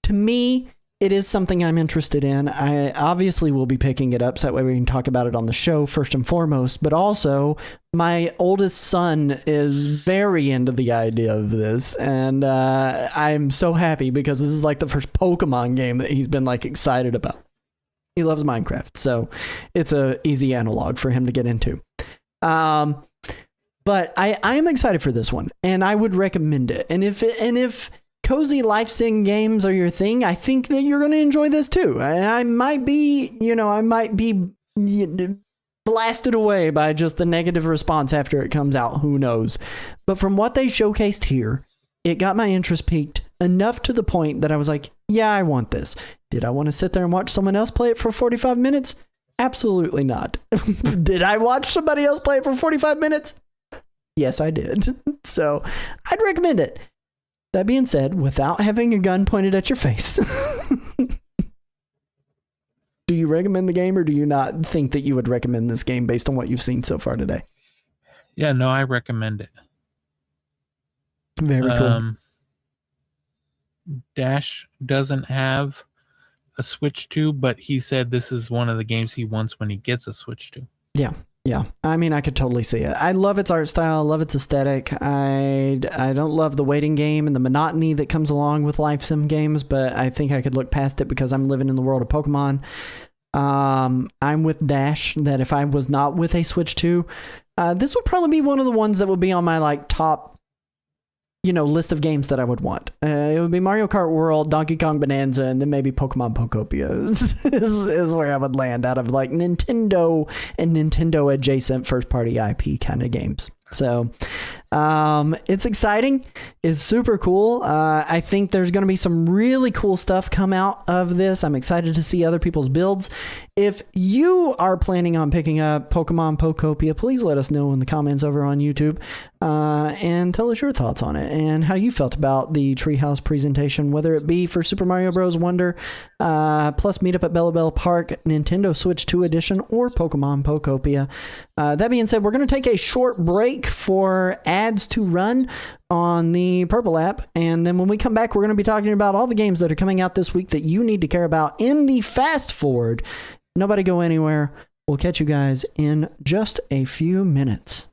to me... It is something I'm interested in. I obviously will be picking it up so that way we can talk about it on the show first and foremost, but also my oldest son is very into the idea of this, and I'm so happy because this is like the first Pokemon game that he's been like excited about. He loves Minecraft, so it's a easy analog for him to get into. But I am excited for this one, and I would recommend it. And if cozy life sim games are your thing, I think that you're going to enjoy this too. I might be blasted away by just the negative response after it comes out. Who knows? But from what they showcased here, it got my interest piqued enough to the point that I was like, yeah, I want this. Did I want to sit there and watch someone else play it for 45 minutes? Absolutely not. Did I watch somebody else play it for 45 minutes? Yes, I did. So I'd recommend it. That being said, without having a gun pointed at your face, do you recommend the game or do you not think that you would recommend this game based on what you've seen so far today? Yeah, no, I recommend it. Very cool. Dash doesn't have a Switch 2, but he said this is one of the games he wants when he gets a Switch 2. Yeah. Yeah, I mean, I could totally see it. I love its art style. I love its aesthetic. I don't love the waiting game and the monotony that comes along with life sim games, but I think I could look past it because I'm living in the world of Pokemon. I'm with Dash that if I was not with a Switch 2, this would probably be one of the ones that would be on my like top, list of games that I would want. It would be Mario Kart World, Donkey Kong Bonanza, and then maybe Pokemon Pokopia is where I would land out of like Nintendo and Nintendo adjacent first party IP kind of games. So it's exciting. It's super cool. I think there's going to be some really cool stuff come out of this. I'm excited to see other people's builds. If you are planning on picking up Pokemon Pokopia, please let us know in the comments over on YouTube and tell us your thoughts on it and how you felt about the Treehouse presentation, whether it be for Super Mario Bros. Wonder, plus Meetup at Bella Bella Park, Nintendo Switch 2 Edition, or Pokemon Pokopia. That being said, we're going to take a short break for ads ads to run on the Purple app. And then when we come back, we're going to be talking about all the games that are coming out this week that you need to care about in the fast forward. Nobody go anywhere. We'll catch you guys in just a few minutes.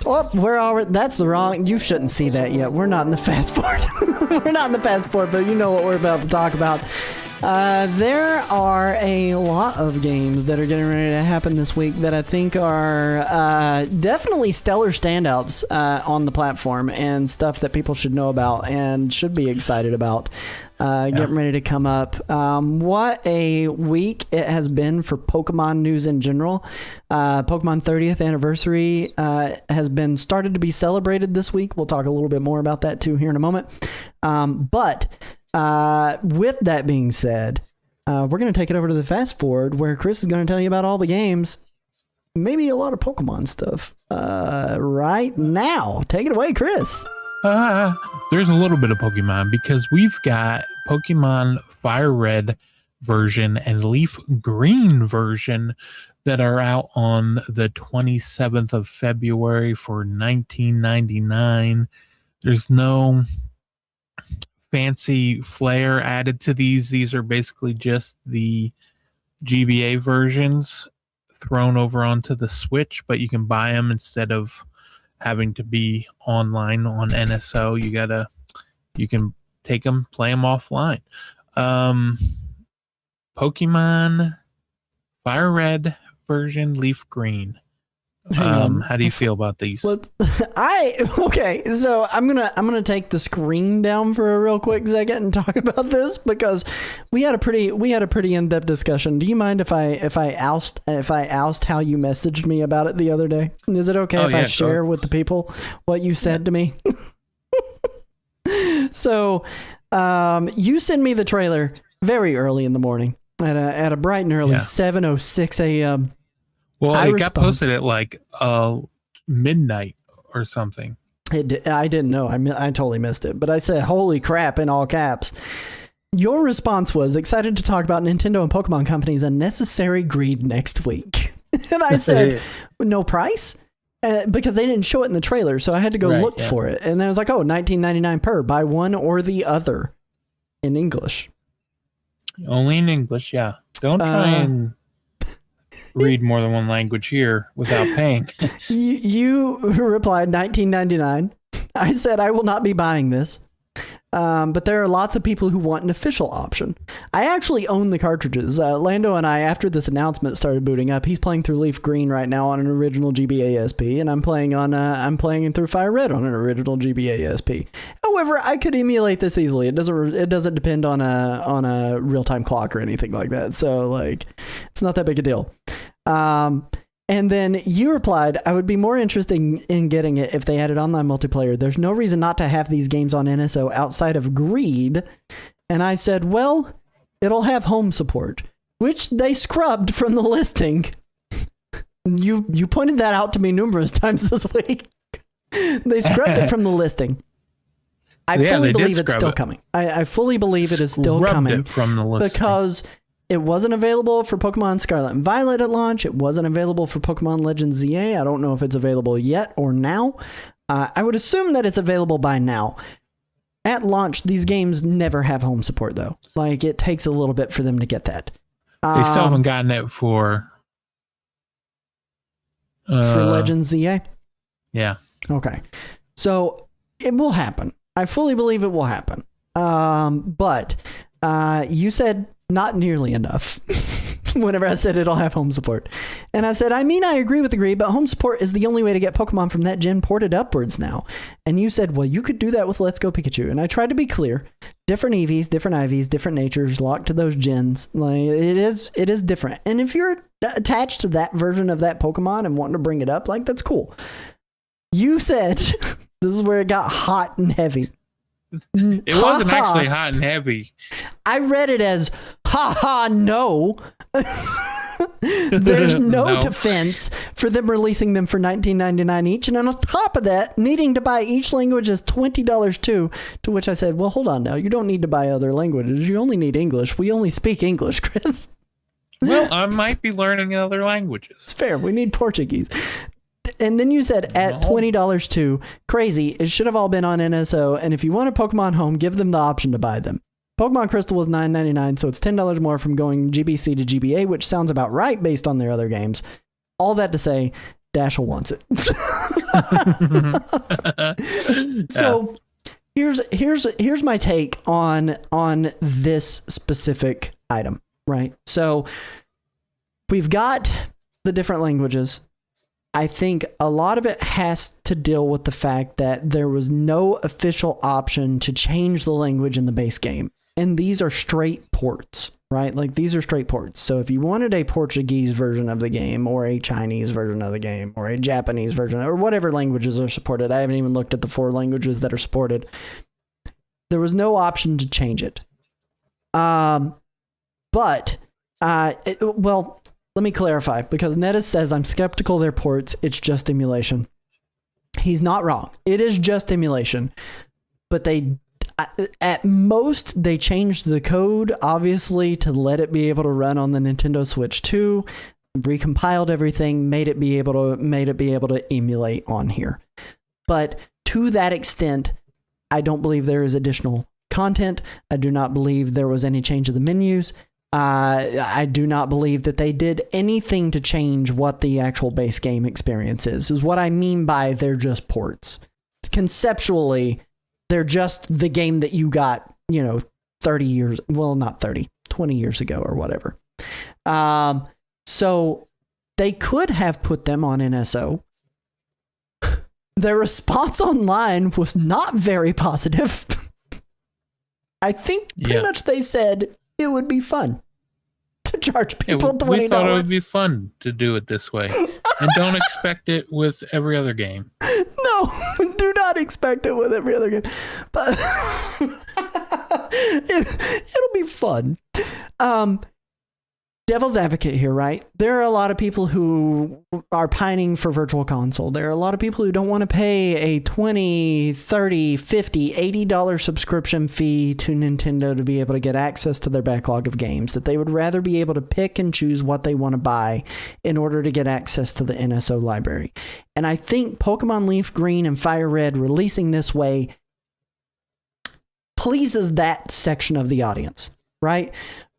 Oh, we're already. That's the wrong. You shouldn't see that yet. We're not in the fast forward. We're not in the fast forward, but you know what we're about to talk about. There are a lot of games that are getting ready to happen this week that I think are definitely stellar standouts on the platform and stuff that people should know about and should be excited about. Getting ready to come up. What a week it has been for Pokemon news in general. Pokemon 30th anniversary has been started to be celebrated this week. We'll talk a little bit more about that too here in a moment. But with that being said, we're going to take it over to the fast forward where Chris is going to tell you about all the games, maybe a lot of Pokemon stuff right now. Take it away, Chris. There's a little bit of Pokemon because we've got Pokemon Fire Red version and leaf green version that are out on the 27th of February for $19.99. There's no fancy flair added to these. These are basically just the GBA versions thrown over onto the Switch, but you can buy them instead of having to be online on NSO. You can take them, play them offline. Pokemon Fire Red version, Leaf Green. How do you feel about these? Okay, so I'm gonna take the screen down for a real quick second and talk about this, because we had a pretty in-depth discussion. Do you mind if I oust how you messaged me about it the other day? Is it okay if I share with the people what you said to me? So, you send me the trailer very early in the morning at a bright and early 7:06 a.m. Well, it got posted at like midnight or something. I didn't know. I totally missed it. But I said, holy crap, in all caps. Your response was, excited to talk about Nintendo and Pokemon Company's unnecessary greed next week. And I said, no price? Because they didn't show it in the trailer, so I had to go look for it. And then I was like, oh, $19.99 per. Buy one or the other in English. Only in English, yeah. Don't try and read more than one language here without paying. You replied $19.99. I said I will not be buying this, but there are lots of people who want an official option. I actually own the cartridges. Lando and I, after this announcement started booting up, he's playing through Leaf Green right now on an original GBA SP, and I'm playing through Fire Red on an original GBA SP. However, I could emulate this easily. It doesn't depend on a real-time clock or anything like that. So like, it's not that big a deal. And then you replied, I would be more interested in getting it if they added online multiplayer. There's no reason not to have these games on NSO outside of greed. And I said, well, it'll have home support, which they scrubbed from the listing. You pointed that out to me numerous times this week. They scrubbed it from the listing. I fully believe it's still coming. I fully believe it is still coming it from the listing because it wasn't available for Pokemon Scarlet and Violet at launch. It wasn't available for Pokemon Legends ZA. I don't know if it's available yet or now. I would assume that it's available by now. At launch, these games never have home support, though. Like, it takes a little bit for them to get that. They still haven't gotten it for Legends ZA? Yeah. Okay. So, it will happen. I fully believe it will happen. But you said not nearly enough whenever I said it'll have home support. And I said, I agree with the greed, but home support is the only way to get Pokemon from that gen ported upwards now. And you said, well, you could do that with Let's Go Pikachu. And I tried to be clear. Different EVs, different IVs, different natures locked to those gens. Like, it is different. And if you're attached to that version of that Pokemon and wanting to bring it up, like, that's cool. You said, this is where it got hot and heavy. It wasn't actually hot and heavy. I read it as, no. There's no defense for them releasing them for $19.99 each. And on top of that, needing to buy each language is $20 too. To which I said, well, hold on now. You don't need to buy other languages. You only need English. We only speak English, Chris. Well, I might be learning other languages. It's fair. We need Portuguese. And then you said at $20 too. Crazy. It should have all been on NSO. And if you want a Pokemon Home, give them the option to buy them. Pokemon Crystal was $9.99, so it's $10 more from going GBC to GBA, which sounds about right based on their other games. All that to say, Dashel wants it. So here's my take on this specific item, right? So we've got the different languages. I think a lot of it has to deal with the fact that there was no official option to change the language in the base game. And these are straight ports, right? Like, these are straight ports. So if you wanted a Portuguese version of the game or a Chinese version of the game or a Japanese version or whatever languages are supported, I haven't even looked at the 4 languages that are supported. There was no option to change it. Well, let me clarify, because Netta says I'm skeptical they're ports. It's just emulation. He's not wrong. It is just emulation, but At most, they changed the code, obviously, to let it be able to run on the Nintendo Switch 2, recompiled everything, made it be able to emulate on here. But to that extent, I don't believe there is additional content. I do not believe there was any change of the menus. I do not believe that they did anything to change what the actual base game experience is what I mean by they're just ports. Conceptually, they're just the game that you got, 30 years, well, not 30, 20 years ago or whatever. So they could have put them on NSO. Their response online was not very positive. I think pretty much they said it would be fun to charge people $20. We thought it would be fun to do it this way. And don't expect it with every other game. No, do not expect it with every other game. But it'll be fun. Devil's advocate here, right? There are a lot of people who are pining for Virtual Console. There are a lot of people who don't want to pay a $20, $30, $50, $80 subscription fee to Nintendo to be able to get access to their backlog of games, that they would rather be able to pick and choose what they want to buy in order to get access to the NSO library. And I think Pokemon Leaf Green and Fire Red releasing this way pleases that section of the audience, right?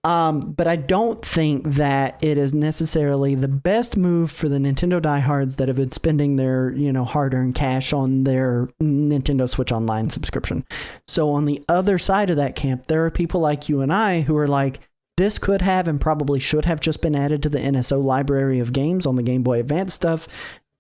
But I don't think that it is necessarily the best move for the Nintendo diehards that have been spending their, hard-earned cash on their Nintendo Switch Online subscription. So on the other side of that camp, there are people like you and I who are like, this could have and probably should have just been added to the NSO library of games on the Game Boy Advance stuff.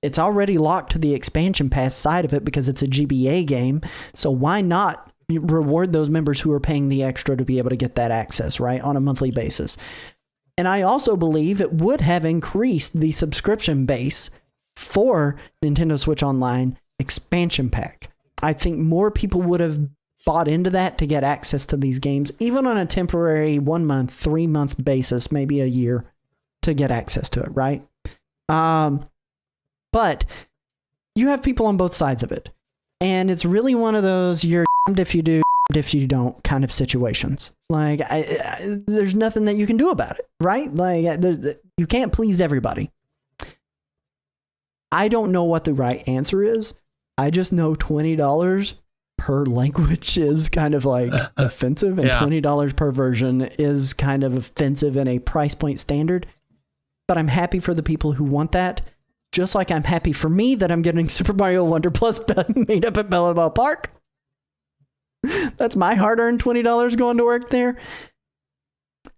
It's already locked to the expansion pass side of it because it's a GBA game. So why not reward those members who are paying the extra to be able to get that access, right, on a monthly basis? And I also believe it would have increased the subscription base for Nintendo Switch Online expansion pack. I think more people would have bought into that to get access to these games, even on a temporary 1 month, 3 month basis, maybe a year, to get access to it, right? But you have people on both sides of it. And it's really one of those you're damned if you do, damned if you don't kind of situations. Like, there's nothing that you can do about it, right? Like, you can't please everybody. I don't know what the right answer is. I just know $20 per language is kind of like offensive, and $20 per version is kind of offensive in a price point standard. But I'm happy for the people who want that. Just like I'm happy for me that I'm getting Super Mario Wonder Plus made up at Belleville Park. That's my hard-earned $20 going to work there.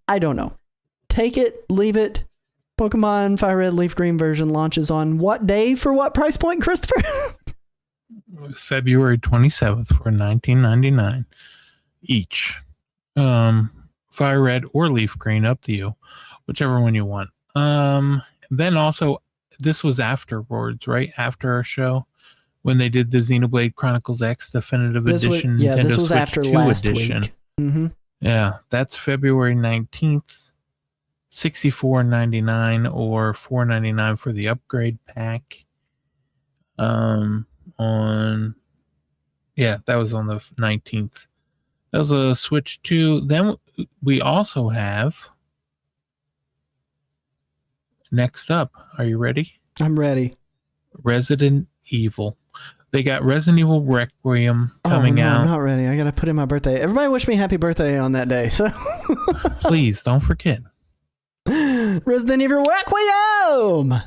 I don't know. Take it, leave it. Pokemon Fire Red Leaf Green version launches on what day for what price point, Christopher? February 27th for $19.99 each. Fire Red or Leaf Green, up to you. Whichever one you want. Then also, this was afterwards, right? After our show, when they did the Xenoblade Chronicles X Definitive Edition. This was Switch after 2 last edition. week. Mm-hmm. Yeah, that's February 19th, $64.99 or $4.99 for the upgrade pack. That was on the 19th. That was a Switch 2. Then we also have, next up, are you ready? I'm ready. Resident Evil. They got Resident Evil Requiem coming out. I'm not ready. I got to put in my birthday. Everybody wish me happy birthday on that day. So please don't forget. Resident Evil Requiem.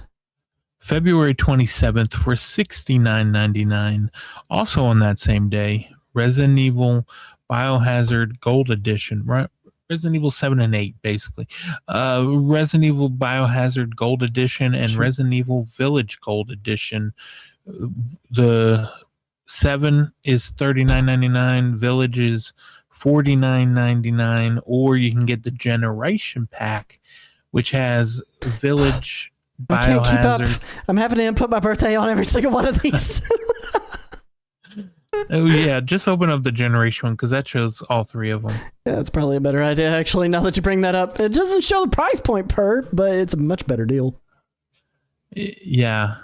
February 27th for $69.99. Also on that same day, Resident Evil Biohazard Gold Edition, right? Resident Evil 7 and 8, basically. Resident Evil Biohazard Gold Edition and Resident Evil Village Gold Edition. The 7 is $39.99. Village is $49.99. Or you can get the Generation Pack, which has Village, Biohazard. I can't keep up. I'm having to input my birthday on every single one of these. Oh yeah, just open up the Generation one because that shows all three of them. Yeah, that's probably a better idea, actually, now that you bring that up. It doesn't show the price point per, but it's a much better deal. Yeah.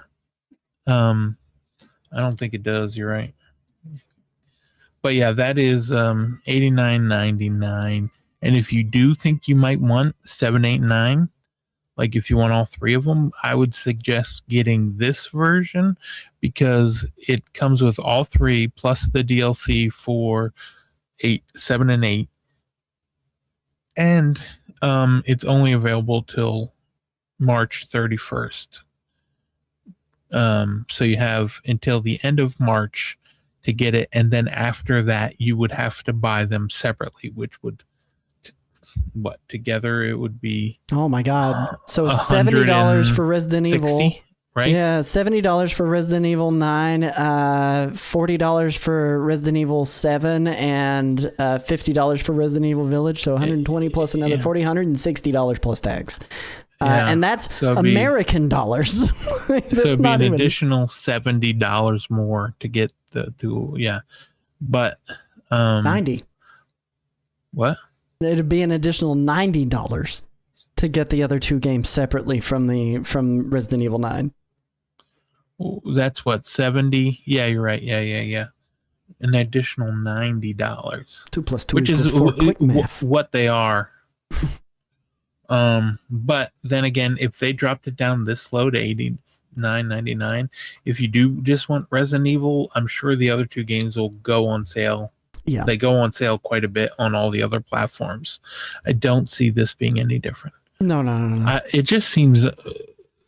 I don't think it does, you're right. But yeah, that is $89.99. And if you do think you might want 7, 8, 9, like if you want all three of them, I would suggest getting this version because it comes with all three plus the DLC for 8, 7, and 8. And it's only available till March 31st. So you have until the end of March to get it, and then after that you would have to buy them separately, which would together it would be, oh my god, so it's $70 for Resident Evil, right? Yeah, $70 for Resident Evil 9, $40 for Resident Evil 7, and $50 for Resident Evil Village. So 120 plus another 40, $160 plus tax. And that's American dollars. So it'd be an additional $70 more to get the two. Yeah, but 90. What? It'd be an additional $90 to get the other two games separately from Resident Evil 9. Well, that's what, 70? Yeah, you're right. Yeah. An additional $90. 2 plus 2 which equals is 4. Quick math. What they are. But then again, if they dropped it down this low to $89.99, if you do just want Resident Evil, I'm sure the other two games will go on sale. Yeah, they go on sale quite a bit on all the other platforms. I don't see this being any different. No. It just seems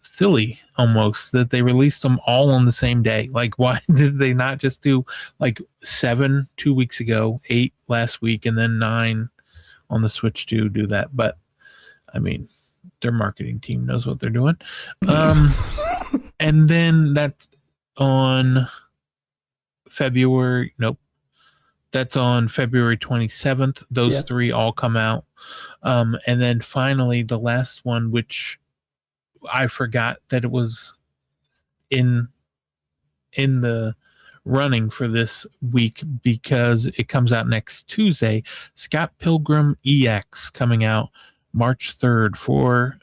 silly almost that they released them all on the same day. Like, why did they not just do like 7 2 weeks ago, 8 last week, and then 9 on the Switch 2 do that? But I mean, their marketing team knows what they're doing. And then that's on February. Nope. That's on February 27th. Those three all come out. And then finally, the last one, which I forgot that it was in the running for this week because it comes out next Tuesday. Scott Pilgrim EX coming out March 3rd for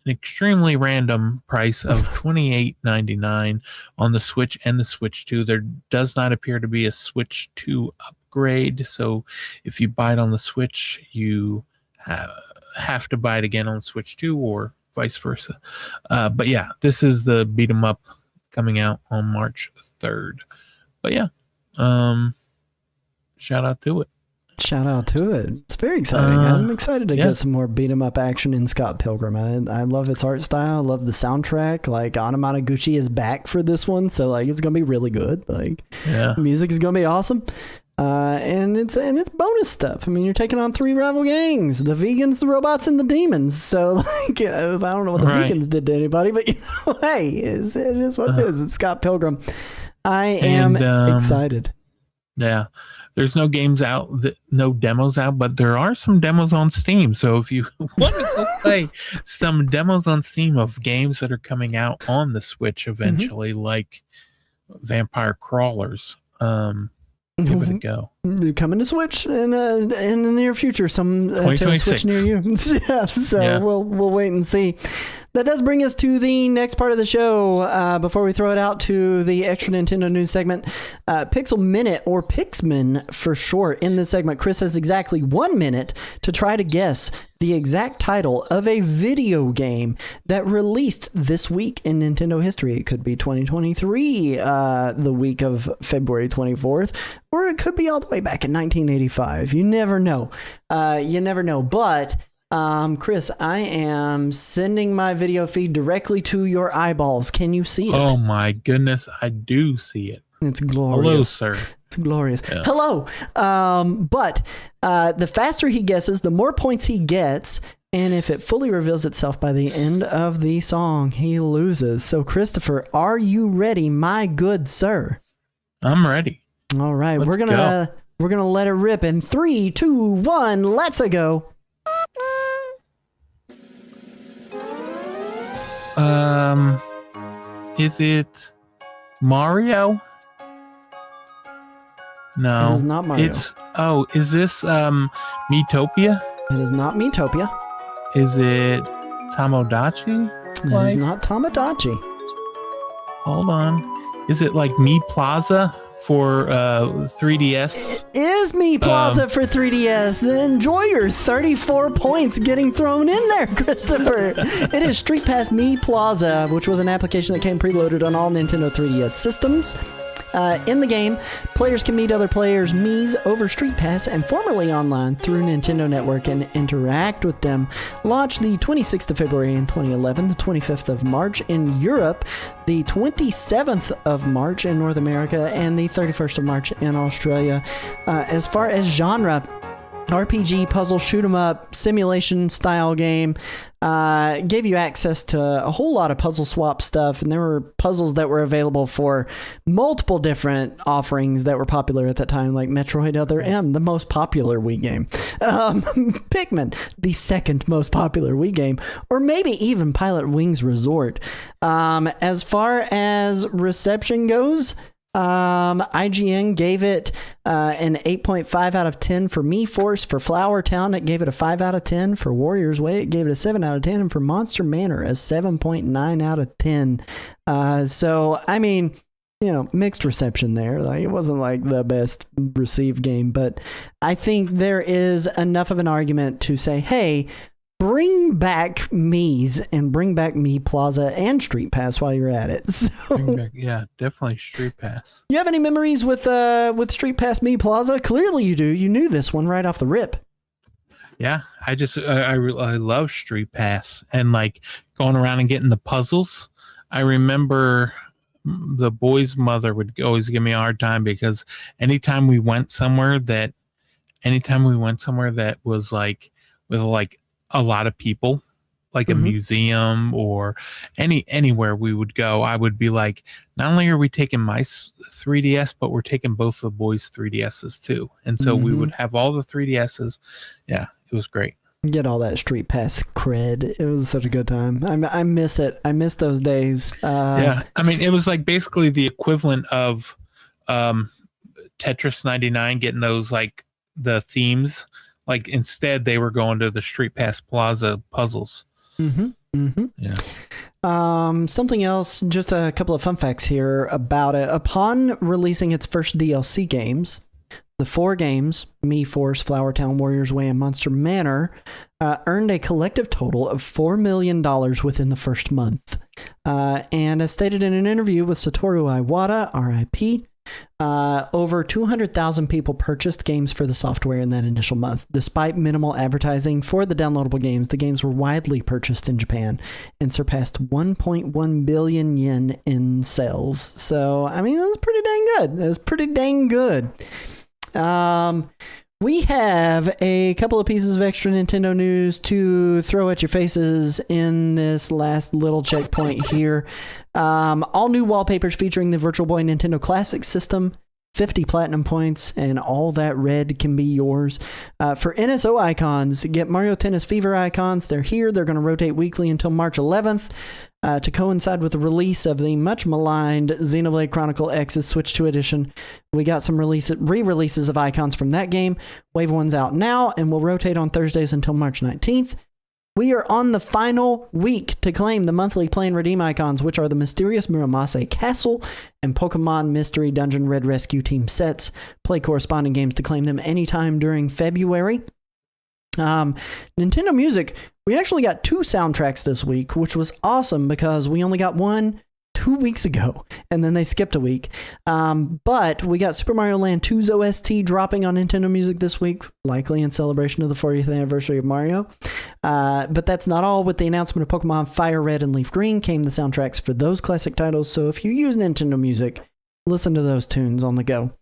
an extremely random price of $28.99 on the Switch and the Switch 2. There does not appear to be a Switch 2 upgrade, so if you buy it on the Switch, you have to buy it again on Switch 2 or vice versa. But yeah, this is the beat 'em up coming out on March 3rd. But yeah, shout out to it. Shout out to it. It's very exciting. I'm excited to get some more beat 'em up action in Scott Pilgrim. I love its art style. I love the soundtrack. Like, Anamanaguchi is back for this one, so like it's gonna be really good. Like, music is gonna be awesome. And it's bonus stuff. I mean, you're taking on 3 rival gangs: the vegans, the robots, and the demons. So like, I don't know what the vegans did to anybody, but hey, it is what it is. It's Scott Pilgrim. I am excited. Yeah. There's no games out, no demos out, but there are some demos on Steam. So if you want to go play some demos on Steam of games that are coming out on the Switch eventually, like Vampire Crawlers, give it a go. Coming to Switch in the near future, some to Switch near you. We'll wait and see. That does bring us to the next part of the show. Before we throw it out to the extra Nintendo news segment, Pixel Minute, or Pixmin for short. In this segment, Chris has exactly 1 minute to try to guess the exact title of a video game that released this week in Nintendo history. It could be 2023, the week of February 24th, or it could be all the way back in 1985. You never know. But Chris, I am sending my video feed directly to your eyeballs. Can you see it? Oh my goodness, I do see it. It's glorious. Hello, sir. It's glorious. Yes. Hello. But the faster he guesses, the more points he gets. And if it fully reveals itself by the end of the song, he loses. So, Christopher, are you ready, my good sir? I'm ready. All right. We're gonna let it rip in 3, 2, 1. Let's go. Is it Mario? No. It is not Mario. Is this Miitopia? It is not Miitopia. Is it Tomodachi? It is not Tomodachi. Hold on. Is it like Mi Plaza for 3DS. It is Me Plaza for 3DS. Enjoy your 34 points getting thrown in there, Christopher. It is Street Pass Me Plaza, which was an application that came preloaded on all Nintendo 3DS systems. In the game, players can meet other players' Miis over Street Pass and formerly online through Nintendo Network and interact with them. Launched the 26th of February in 2011, the 25th of March in Europe, the 27th of March in North America, and the 31st of March in Australia. As far as genre, RPG, puzzle, shoot 'em up, simulation style game. Gave you access to a whole lot of puzzle swap stuff, and there were puzzles that were available for multiple different offerings that were popular at that time, like Metroid Other M, the most popular Wii game. Pikmin, the second most popular Wii game, or maybe even Pilot Wings Resort. As far as reception goes, IGN gave it an 8.5 out of 10 for MeForce. For Flower Town, it gave it a 5 out of 10. For Warrior's Way, it gave it a 7 out of 10. And for Monster Manor, a 7.9 out of 10. So, I mean, you know, mixed reception there. Like, it wasn't like the best received game, but I think there is enough of an argument to say, hey, bring back Mii's and bring back Me Plaza and Street Pass while you're at it. So, Yeah, definitely Street Pass. You have any memories with Street Pass Me Plaza? Clearly you do. You knew this one right off the rip. Yeah, I love Street Pass and like going around and getting the puzzles. I remember the boy's mother would always give me a hard time because anytime we went somewhere that was like with like a lot of people, like a museum or anywhere we would go, I would be like, not only are we taking my 3DS, but we're taking both the boys' 3DSs too. And so we would have all the 3DSs. Yeah, it was great. Get all that Street Pass cred. It was such a good time. I miss it. I miss those days. Yeah, I mean, it was like basically the equivalent of Tetris 99, getting those like the themes. Like instead, they were going to the Street Pass Plaza puzzles. Yeah. Something else, just a couple of fun facts here about it. Upon releasing its first DLC games, the 4 games, MeForce, Flower Town, Warrior's Way, and Monster Manor, earned a collective total of $4 million within the first month. And as stated in an interview with Satoru Iwata, RIP, over 200,000 people purchased games for the software in that initial month. Despite minimal advertising for the downloadable games, the games were widely purchased in Japan and surpassed 1.1 billion yen in sales. So, I mean, that was pretty dang good. It was pretty dang good. We have a couple of pieces of extra Nintendo news to throw at your faces in this last little checkpoint here. All new wallpapers featuring the Virtual Boy Nintendo Classic System, 50 platinum points, and all that red can be yours. For NSO icons, get Mario Tennis Fever icons. They're here. They're going to rotate weekly until March 11th. To coincide with the release of the much maligned Xenoblade Chronicle X's Switch 2 edition. We got some re-releases of icons from that game. Wave 1's out now and will rotate on Thursdays until March 19th. We are on the final week to claim the monthly Play and Redeem icons, which are the Mysterious Muramasa Castle and Pokemon Mystery Dungeon Red Rescue Team sets. Play corresponding games to claim them anytime during February. Nintendo Music, we actually got 2 soundtracks this week, which was awesome because we only got one 2 weeks ago, and then they skipped a week. But we got Super Mario Land 2's OST dropping on Nintendo Music this week, likely in celebration of the 40th anniversary of Mario. But that's not all. With the announcement of Pokemon Fire Red and Leaf Green came the soundtracks for those classic titles, so if you use Nintendo Music, listen to those tunes on the go.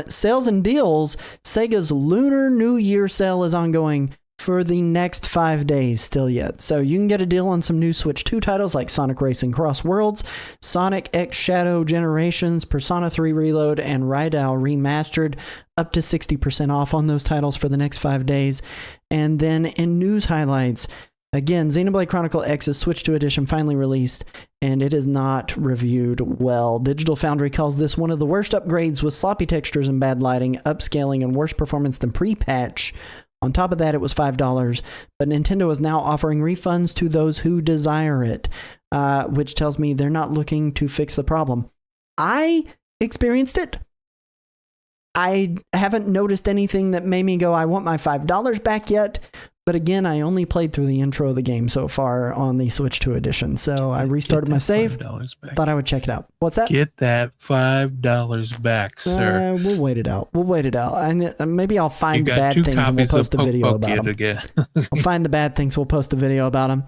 Sales and deals, Sega's Lunar New Year sale is ongoing for the next 5 days still yet. So you can get a deal on some new Switch 2 titles like Sonic Racing Cross Worlds, Sonic X Shadow Generations, Persona 3 Reload, and Rydell Remastered, up to 60% off on those titles for the next 5 days. And then in news highlights, again, Xenoblade Chronicle X's Switch 2 edition finally released, and it is not reviewed well. Digital Foundry calls this one of the worst upgrades with sloppy textures and bad lighting, upscaling, and worse performance than pre-patch. On top of that, it was $5, but Nintendo is now offering refunds to those who desire it, which tells me they're not looking to fix the problem. I experienced it. I haven't noticed anything that made me go, I want my $5 back yet. But again, I only played through the intro of the game so far on the Switch 2 edition. So I restarted my save. Thought I would check it out. What's that? Get that $5 back, sir. We'll wait it out. Maybe I'll find the bad things and we'll post a video about them. I'll find the bad things. We'll post a video about them.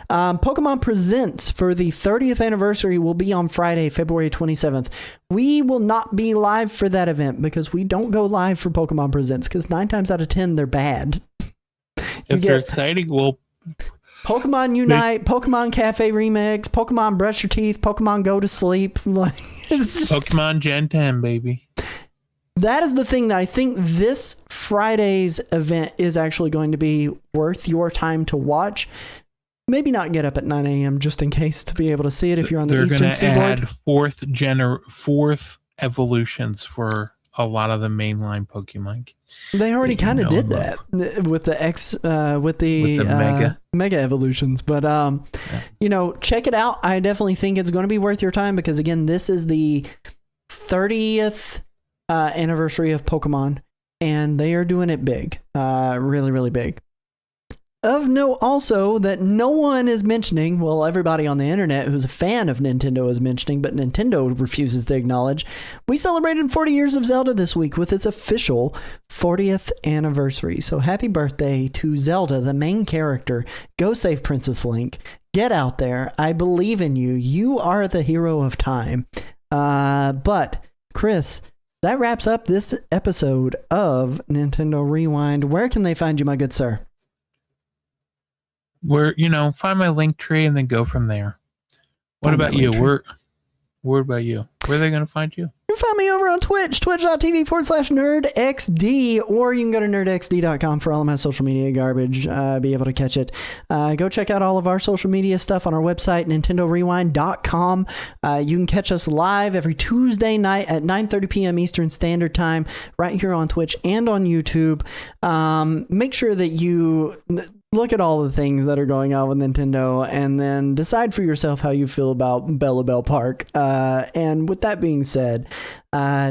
Pokemon Presents for the 30th anniversary will be on Friday, February 27th. We will not be live for that event because we don't go live for Pokemon Presents because 9 times out of 10, they're bad. If they're exciting, we'll... Pokemon Unite, Pokemon Cafe Remix, Pokemon Brush Your Teeth, Pokemon Go to Sleep. It's just... Pokemon Gen 10, baby. That is the thing that I think this Friday's event is actually going to be worth your time to watch. Maybe not get up at 9 a.m. just in case to be able to see it if you're on the Eastern Seaboard. They're going to add fourth evolutions for a lot of the mainline Pokemon. They already kind of did that with the mega evolutions, but check it out. I definitely think it's going to be worth your time because again, this is the 30th anniversary of Pokemon, and they are doing it big, really, really big. Of note also that no one is mentioning, well, everybody on the internet who's a fan of Nintendo is mentioning, but Nintendo refuses to acknowledge, we celebrated 40 years of Zelda this week with its official 40th anniversary. So happy birthday to Zelda, the main character. Go save Princess Link. Get out there. I believe in you. You are the hero of time. But, Chris, that wraps up this episode of Nintendo Rewind. Where can they find you, my good sir? Find my link tree and then go from there. What about you? Where about you? Where are they going to find you? You can find me over on Twitch, twitch.tv/nerdxd, or you can go to nerdxd.com for all of my social media garbage, be able to catch it. Go check out all of our social media stuff on our website, nintendorewind.com. You can catch us live every Tuesday night at 9:30 p.m. Eastern Standard Time, right here on Twitch and on YouTube. Make sure that you look at all the things that are going on with Nintendo and then decide for yourself how you feel about Bella Bell Park. And with that being said,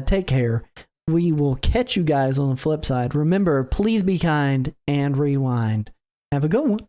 take care. We will catch you guys on the flip side. Remember, please be kind and rewind. Have a good one.